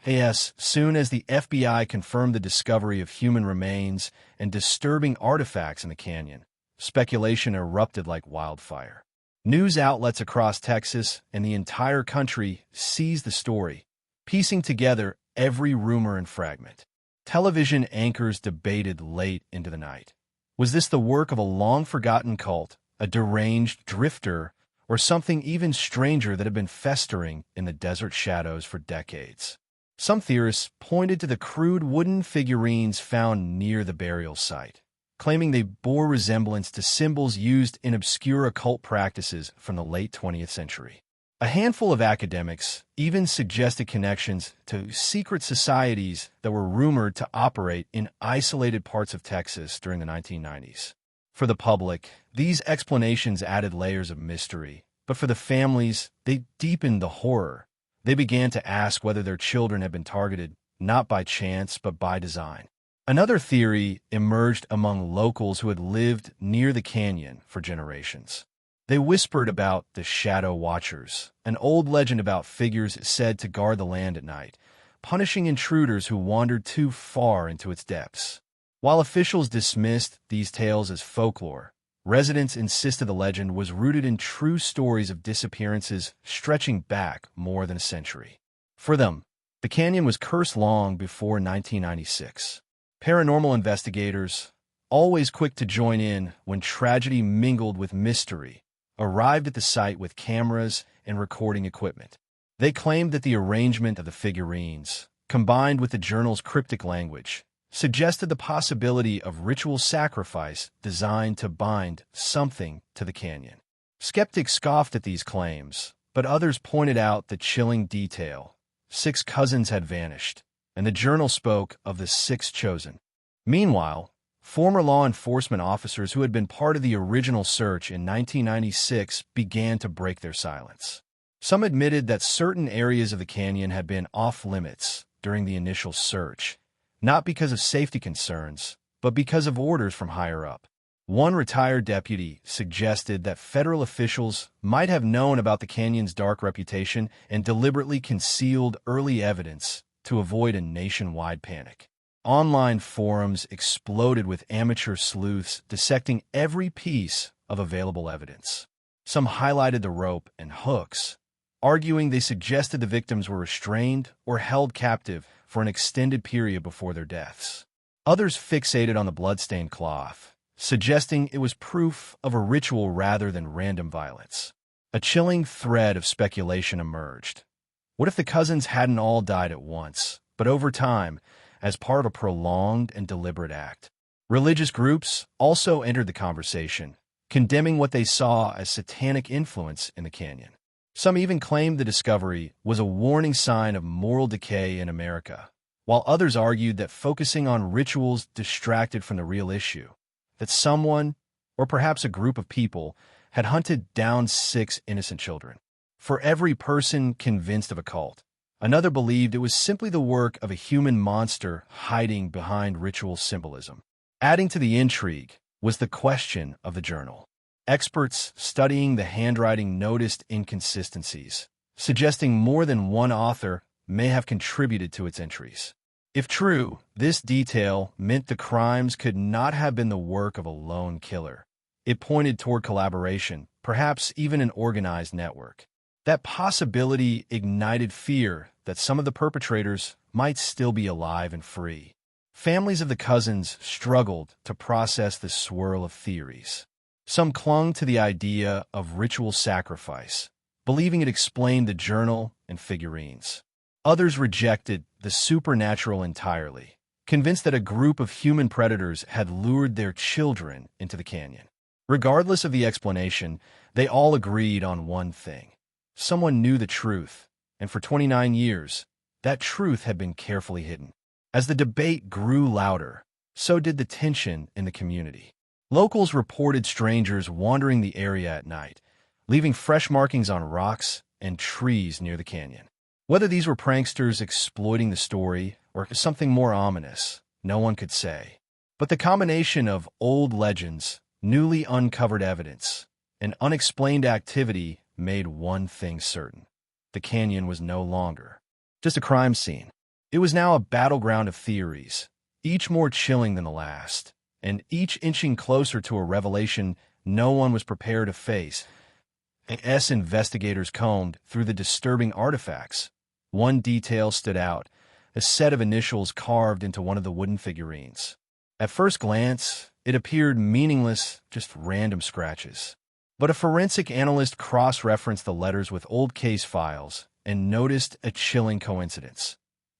Yes, soon as the FBI confirmed the discovery of human remains and disturbing artifacts in the canyon, speculation erupted like wildfire. News outlets across Texas and the entire country seized the story, piecing together every rumor and fragment. Television anchors debated late into the night. Was this the work of a long-forgotten cult, a deranged drifter, or something even stranger that had been festering in the desert shadows for decades? Some theorists pointed to the crude wooden figurines found near the burial site, claiming they bore resemblance to symbols used in obscure occult practices from the late 20th century. A handful of academics even suggested connections to secret societies that were rumored to operate in isolated parts of Texas during the 1990s. For the public, these explanations added layers of mystery, but for the families, they deepened the horror. They began to ask whether their children had been targeted, not by chance, but by design. Another theory emerged among locals who had lived near the canyon for generations. They whispered about the Shadow Watchers, an old legend about figures said to guard the land at night, punishing intruders who wandered too far into its depths. While officials dismissed these tales as folklore, residents insisted the legend was rooted in true stories of disappearances stretching back more than a century. For them, the canyon was cursed long before 1996. Paranormal investigators, always quick to join in when tragedy mingled with mystery, arrived at the site with cameras and recording equipment. They claimed that the arrangement of the figurines, combined with the journal's cryptic language, suggested the possibility of ritual sacrifice designed to bind something to the canyon. Skeptics scoffed at these claims, but others pointed out the chilling detail. 6 cousins had vanished, and the journal spoke of the 6 chosen. Meanwhile, former law enforcement officers who had been part of the original search in 1996 began to break their silence. Some admitted that certain areas of the canyon had been off-limits during the initial search, not because of safety concerns, but because of orders from higher up. One retired deputy suggested that federal officials might have known about the canyon's dark reputation and deliberately concealed early evidence to avoid a nationwide panic. Online forums exploded with amateur sleuths dissecting every piece of available evidence. Some highlighted the rope and hooks, arguing they suggested the victims were restrained or held captive for an extended period before their deaths. Others fixated on the bloodstained cloth, suggesting it was proof of a ritual rather than random violence. A chilling thread of speculation emerged. What if the cousins hadn't all died at once, but over time, as part of a prolonged and deliberate act? Religious groups also entered the conversation, condemning what they saw as satanic influence in the canyon. Some even claimed the discovery was a warning sign of moral decay in America, while others argued that focusing on rituals distracted from the real issue, that someone, or perhaps a group of people, had hunted down 6 innocent children. For every person convinced of a cult, another believed it was simply the work of a human monster hiding behind ritual symbolism. Adding to the intrigue was the question of the journal. Experts studying the handwriting noticed inconsistencies, suggesting more than one author may have contributed to its entries. If true, this detail meant the crimes could not have been the work of a lone killer. It pointed toward collaboration, perhaps even an organized network. That possibility ignited fear that some of the perpetrators might still be alive and free. Families of the cousins struggled to process the swirl of theories. Some clung to the idea of ritual sacrifice, believing it explained the journal and figurines. Others rejected the supernatural entirely, convinced that a group of human predators had lured their children into the canyon. Regardless of the explanation, they all agreed on one thing. Someone knew the truth, and for 29 years, that truth had been carefully hidden. As the debate grew louder, so did the tension in the community. Locals reported strangers wandering the area at night, leaving fresh markings on rocks and trees near the canyon. Whether these were pranksters exploiting the story or something more ominous, no one could say. But the combination of old legends, newly uncovered evidence, and unexplained activity made one thing certain. The canyon was no longer just a crime scene. It was now a battleground of theories, each more chilling than the last, and each inching closer to a revelation no one was prepared to face. As investigators combed through the disturbing artifacts, one detail stood out: a set of initials carved into one of the wooden figurines. At first glance, it appeared meaningless, just random scratches. But a forensic analyst cross-referenced the letters with old case files and noticed a chilling coincidence.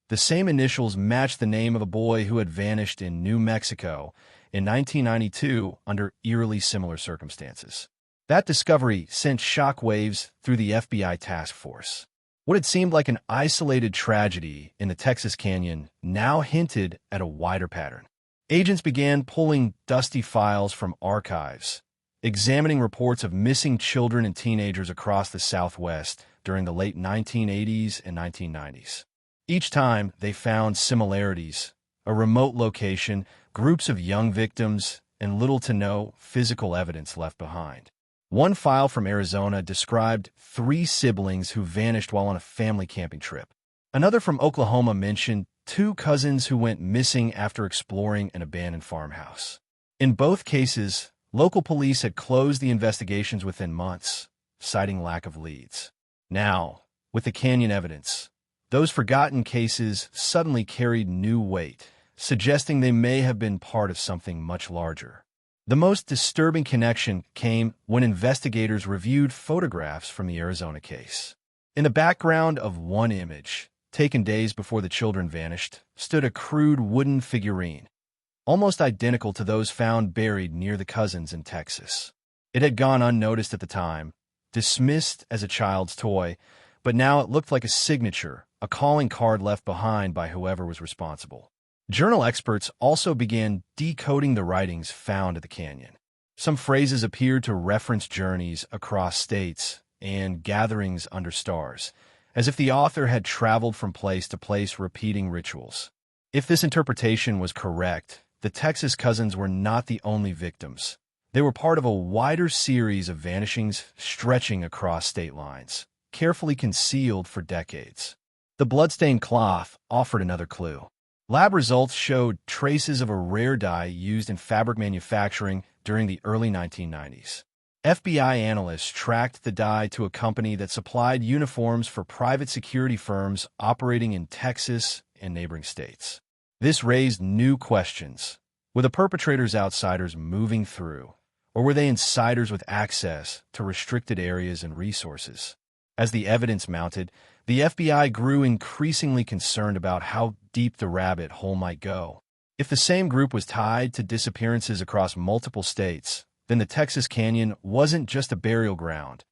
The same initials matched the name of a boy who had vanished in New Mexico in 1992 under eerily similar circumstances. That discovery sent shockwaves through the FBI task force. What had seemed like an isolated tragedy in the Texas Canyon now hinted at a wider pattern. Agents began pulling dusty files from archives, examining reports of missing children and teenagers across the Southwest during the late 1980s and 1990s. Each time, they found similarities: a remote location, groups of young victims, and little to no physical evidence left behind. One file from Arizona described 3 siblings who vanished while on a family camping trip. Another from Oklahoma mentioned 2 cousins who went missing after exploring an abandoned farmhouse. In both cases, local police had closed the investigations within months, citing lack of leads. Now, with the canyon evidence, those forgotten cases suddenly carried new weight, suggesting they may have been part of something much larger. The most disturbing connection came when investigators reviewed photographs from the Arizona case. In the background of one image, taken days before the children vanished, stood a crude wooden figurine, almost identical to those found buried near the cousins in Texas. It had gone unnoticed at the time, dismissed as a child's toy, but now it looked like a signature, a calling card left behind by whoever was responsible. Journal experts also began decoding the writings found at the canyon. Some phrases appeared to reference journeys across states and gatherings under stars, as if the author had traveled from place to place repeating rituals. If this interpretation was correct, the Texas cousins were not the only victims. They were part of a wider series of vanishings stretching across state lines, carefully concealed for decades. The bloodstained cloth offered another clue. Lab results showed traces of a rare dye used in fabric manufacturing during the early 1990s. FBI analysts tracked the dye to a company that supplied uniforms for private security firms operating in Texas and neighboring states. This raised new questions. Were the perpetrators outsiders moving through, or were they insiders with access to restricted areas and resources? As the evidence mounted, the FBI grew increasingly concerned about how deep the rabbit hole might go. If the same group was tied to disappearances across multiple states, then the Texas Canyon wasn't just a burial ground.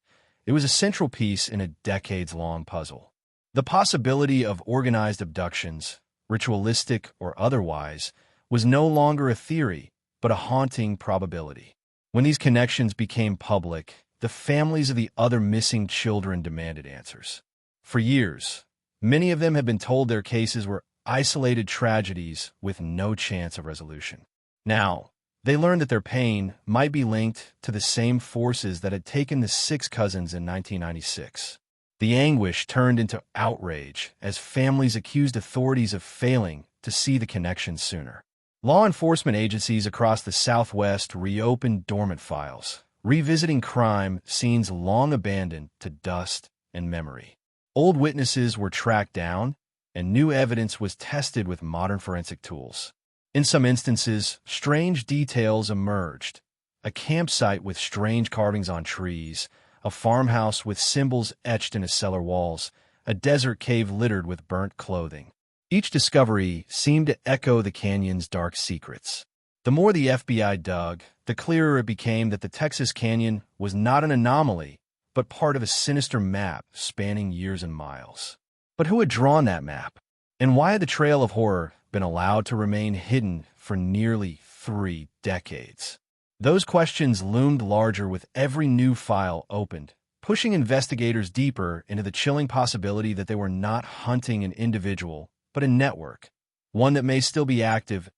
It was a central piece in a decades-long puzzle. The possibility of organized abductions, ritualistic or otherwise, was no longer a theory, but a haunting probability. When these connections became public, the families of the other missing children demanded answers. For years, many of them had been told their cases were isolated tragedies with no chance of resolution. Now, they learned that their pain might be linked to the same forces that had taken the 6 cousins in 1996. The anguish turned into outrage as families accused authorities of failing to see the connection sooner. Law enforcement agencies across the Southwest reopened dormant files, revisiting crime scenes long abandoned to dust and memory. Old witnesses were tracked down, and new evidence was tested with modern forensic tools. In some instances, strange details emerged: a campsite with strange carvings on trees, a farmhouse with symbols etched into cellar walls, a desert cave littered with burnt clothing. Each discovery seemed to echo the canyon's dark secrets. The more the FBI dug, the clearer it became that the Texas Canyon was not an anomaly, but part of a sinister map spanning years and miles. But who had drawn that map? And why had the trail of horror been allowed to remain hidden for nearly 3 decades? Those questions loomed larger with every new file opened, pushing investigators deeper into the chilling possibility that they were not hunting an individual, but a network, one that may still be active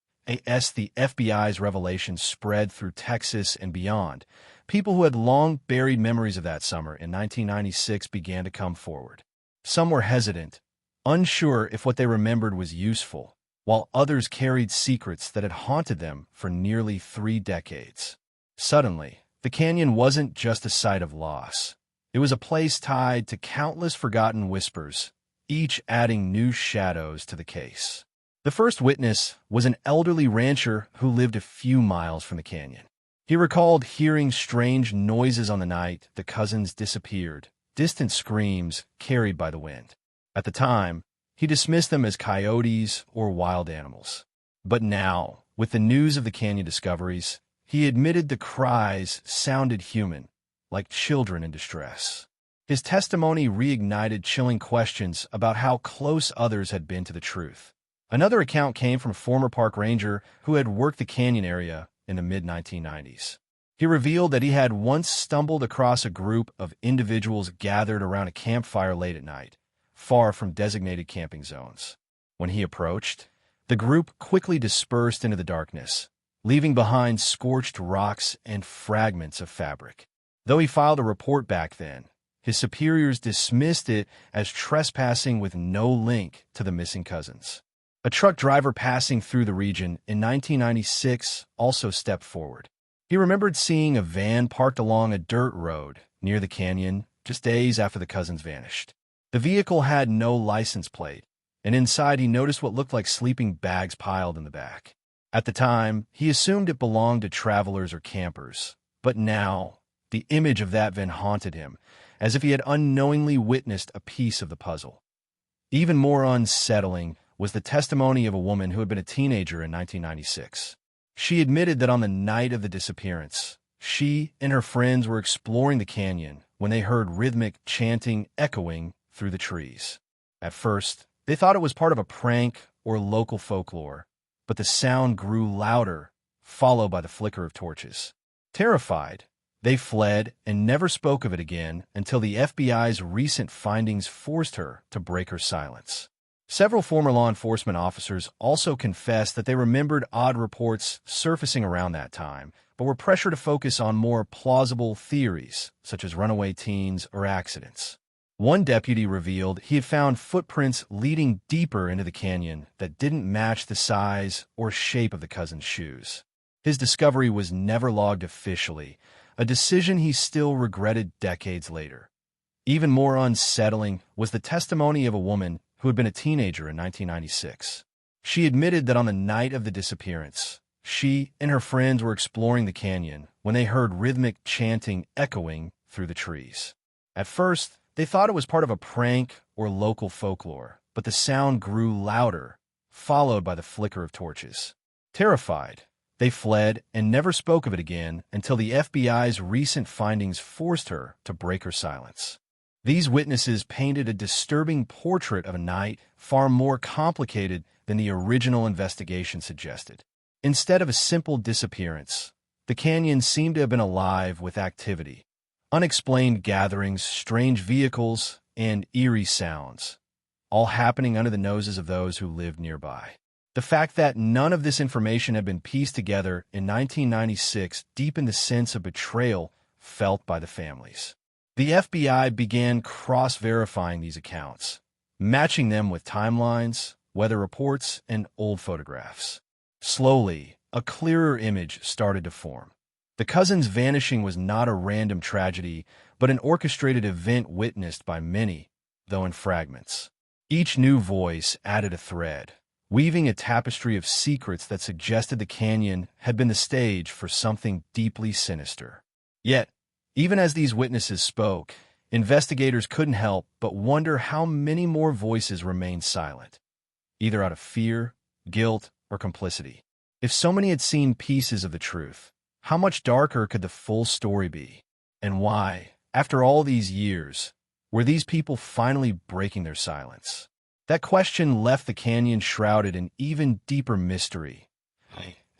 as the FBI's revelations spread through Texas and beyond. People who had long buried memories of that summer in 1996 began to come forward. Some were hesitant, unsure if what they remembered was useful, while others carried secrets that had haunted them for nearly 3 decades. Suddenly, the canyon wasn't just a site of loss. It was a place tied to countless forgotten whispers, each adding new shadows to the case. The first witness was an elderly rancher who lived a few miles from the canyon. He recalled hearing strange noises on the night the cousins disappeared, distant screams carried by the wind. At the time, he dismissed them as coyotes or wild animals. But now, with the news of the canyon discoveries, he admitted the cries sounded human, like children in distress. His testimony reignited chilling questions about how close others had been to the truth. Another account came from a former park ranger who had worked the canyon area in the mid-1990s. He revealed that he had once stumbled across a group of individuals gathered around a campfire late at night, far from designated camping zones. When he approached, the group quickly dispersed into the darkness, leaving behind scorched rocks and fragments of fabric. Though he filed a report back then, his superiors dismissed it as trespassing with no link to the missing cousins. A truck driver passing through the region in 1996 also stepped forward. He remembered seeing a van parked along a dirt road near the canyon just days after the cousins vanished. The vehicle had no license plate, and inside he noticed what looked like sleeping bags piled in the back. At the time, he assumed it belonged to travelers or campers, but now, the image of that van haunted him, as if he had unknowingly witnessed a piece of the puzzle. Even more unsettling was the testimony of a woman who had been a teenager in 1996. She admitted that on the night of the disappearance, she and her friends were exploring the canyon when they heard rhythmic chanting echoing through the trees. At first, they thought it was part of a prank or local folklore, but the sound grew louder, followed by the flicker of torches. Terrified, they fled and never spoke of it again until the FBI's recent findings forced her to break her silence. Several former law enforcement officers also confessed that they remembered odd reports surfacing around that time, but were pressured to focus on more plausible theories, such as runaway teens or accidents. One deputy revealed he had found footprints leading deeper into the canyon that didn't match the size or shape of the cousins' shoes. His discovery was never logged officially, a decision he still regretted decades later. Even more unsettling was the testimony of a woman who had been a teenager in 1996. She admitted that on the night of the disappearance, she and her friends were exploring the canyon when they heard rhythmic chanting echoing through the trees. At first, they thought it was part of a prank or local folklore, but the sound grew louder, followed by the flicker of torches. Terrified, they fled and never spoke of it again until the FBI's recent findings forced her to break her silence. These witnesses painted a disturbing portrait of a night far more complicated than the original investigation suggested. Instead of a simple disappearance, the canyon seemed to have been alive with activity. Unexplained gatherings, strange vehicles, and eerie sounds, all happening under the noses of those who lived nearby. The fact that none of this information had been pieced together in 1996 deepened the sense of betrayal felt by the families. The FBI began cross-verifying these accounts, matching them with timelines, weather reports, and old photographs. Slowly, a clearer image started to form. The cousins' vanishing was not a random tragedy, but an orchestrated event witnessed by many, though in fragments. Each new voice added a thread, weaving a tapestry of secrets that suggested the canyon had been the stage for something deeply sinister. Yet, even as these witnesses spoke, investigators couldn't help but wonder how many more voices remained silent, either out of fear, guilt, or complicity. If so many had seen pieces of the truth, how much darker could the full story be? And why, after all these years, were these people finally breaking their silence? That question left the canyon shrouded in even deeper mystery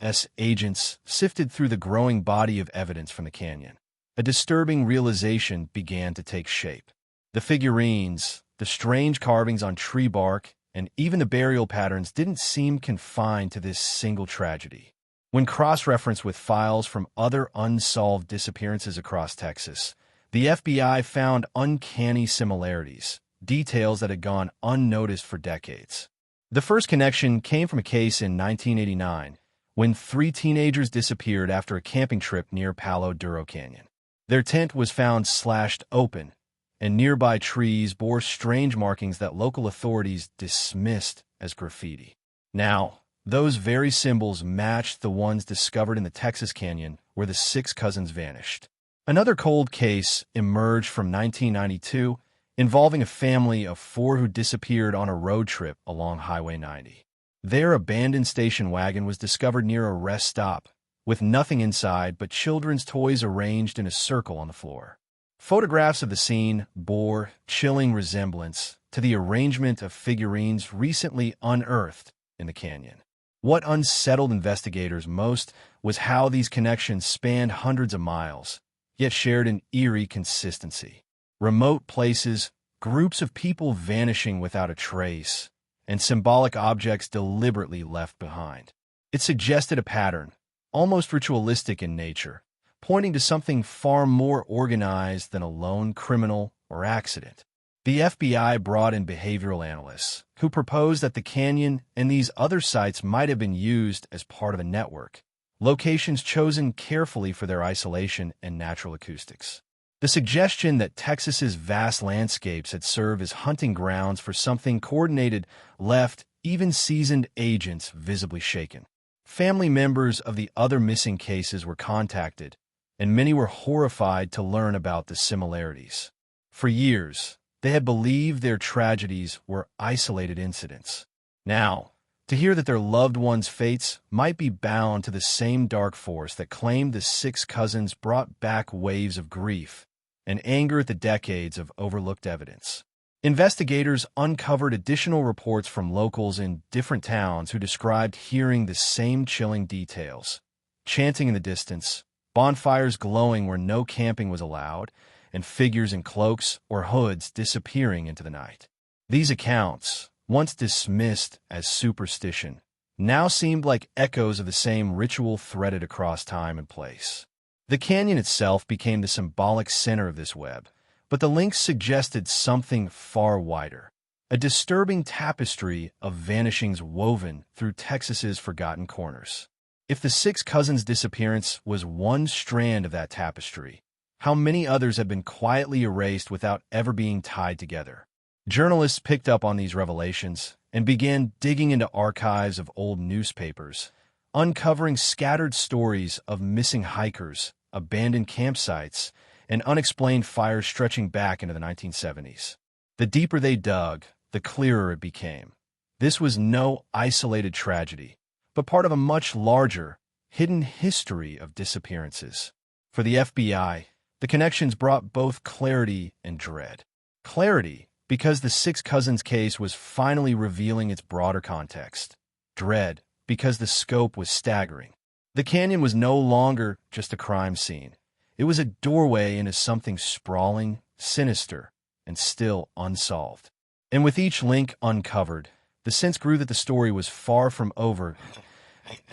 as agents sifted through the growing body of evidence from the canyon. A disturbing realization began to take shape. The figurines, the strange carvings on tree bark, and even the burial patterns didn't seem confined to this single tragedy. When cross-referenced with files from other unsolved disappearances across Texas, the FBI found uncanny similarities, details that had gone unnoticed for decades. The first connection came from a case in 1989, when 3 teenagers disappeared after a camping trip near Palo Duro Canyon. Their tent was found slashed open, and nearby trees bore strange markings that local authorities dismissed as graffiti. Now, those very symbols matched the ones discovered in the Texas Canyon where the six cousins vanished. Another cold case emerged from 1992 involving a family of four who disappeared on a road trip along Highway 90. Their abandoned station wagon was discovered near a rest stop, with nothing inside but children's toys arranged in a circle on the floor. Photographs of the scene bore chilling resemblance to the arrangement of figurines recently unearthed in the canyon. What unsettled investigators most was how these connections spanned hundreds of miles, yet shared an eerie consistency. Remote places, groups of people vanishing without a trace, and symbolic objects deliberately left behind. It suggested a pattern, almost ritualistic in nature, pointing to something far more organized than a lone criminal or accident. The FBI brought in behavioral analysts, who proposed that the canyon and these other sites might have been used as part of a network, locations chosen carefully for their isolation and natural acoustics. The suggestion that Texas's vast landscapes had served as hunting grounds for something coordinated left even seasoned agents visibly shaken. Family members of the other missing cases were contacted, and many were horrified to learn about the similarities. For years, they had believed their tragedies were isolated incidents. Now, to hear that their loved ones' fates might be bound to the same dark force that claimed the six cousins brought back waves of grief and anger at the decades of overlooked evidence. Investigators uncovered additional reports from locals in different towns who described hearing the same chilling details: chanting in the distance, bonfires glowing where no camping was allowed, and figures in cloaks or hoods disappearing into the night. These accounts, once dismissed as superstition, now seemed like echoes of the same ritual threaded across time and place. The canyon itself became the symbolic center of this web, but the links suggested something far wider, a disturbing tapestry of vanishings woven through Texas's forgotten corners. If the six cousins' disappearance was one strand of that tapestry, how many others have been quietly erased without ever being tied together? Journalists picked up on these revelations and began digging into archives of old newspapers, uncovering scattered stories of missing hikers, abandoned campsites, and unexplained fires stretching back into the 1970s. The deeper they dug, the clearer it became. This was no isolated tragedy, but part of a much larger, hidden history of disappearances. For the FBI, the connections brought both clarity and dread. Clarity, because the six cousins case was finally revealing its broader context. Dread, because the scope was staggering. The canyon was no longer just a crime scene. It was a doorway into something sprawling, sinister, and still unsolved. And with each link uncovered, the sense grew that the story was far from over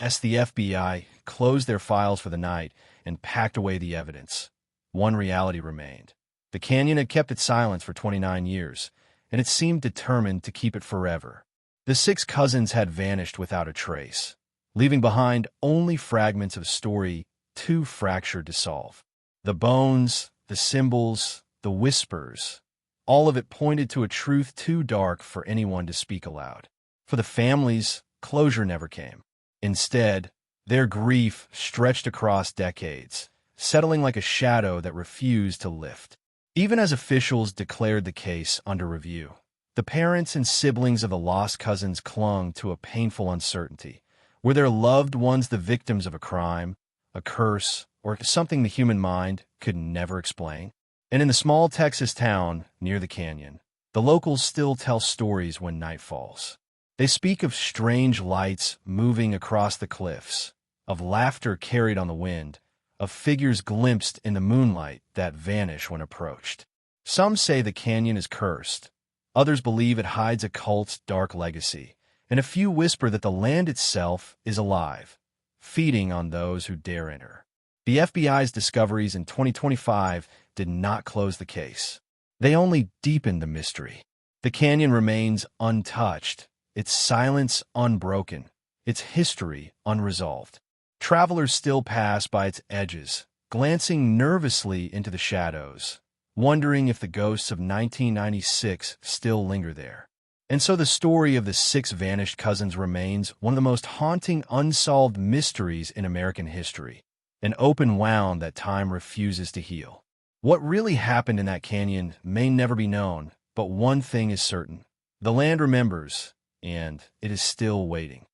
as the FBI closed their files for the night and packed away the evidence. One reality remained. The canyon had kept its silence for 29 years, and it seemed determined to keep it forever. The six cousins had vanished without a trace, leaving behind only fragments of a story too fractured to solve. The bones, the symbols, the whispers, all of it pointed to a truth too dark for anyone to speak aloud. For the families, closure never came. Instead, their grief stretched across decades, settling like a shadow that refused to lift. Even as officials declared the case under review, the parents and siblings of the lost cousins clung to a painful uncertainty. Were their loved ones the victims of a crime, a curse, or something the human mind could never explain? And in the small Texas town near the canyon, the locals still tell stories when night falls. They speak of strange lights moving across the cliffs, of laughter carried on the wind, of figures glimpsed in the moonlight that vanish when approached. Some say the canyon is cursed. Others believe it hides a cult's dark legacy, and a few whisper that the land itself is alive, feeding on those who dare enter. The FBI's discoveries in 2025 did not close the case. They only deepened the mystery. The canyon remains untouched, its silence unbroken, its history unresolved. Travelers still pass by its edges, glancing nervously into the shadows, wondering if the ghosts of 1996 still linger there. And so the story of the 6 vanished cousins remains one of the most haunting unsolved mysteries in American history, an open wound that time refuses to heal. What really happened in that canyon may never be known, but one thing is certain. The land remembers, and it is still waiting.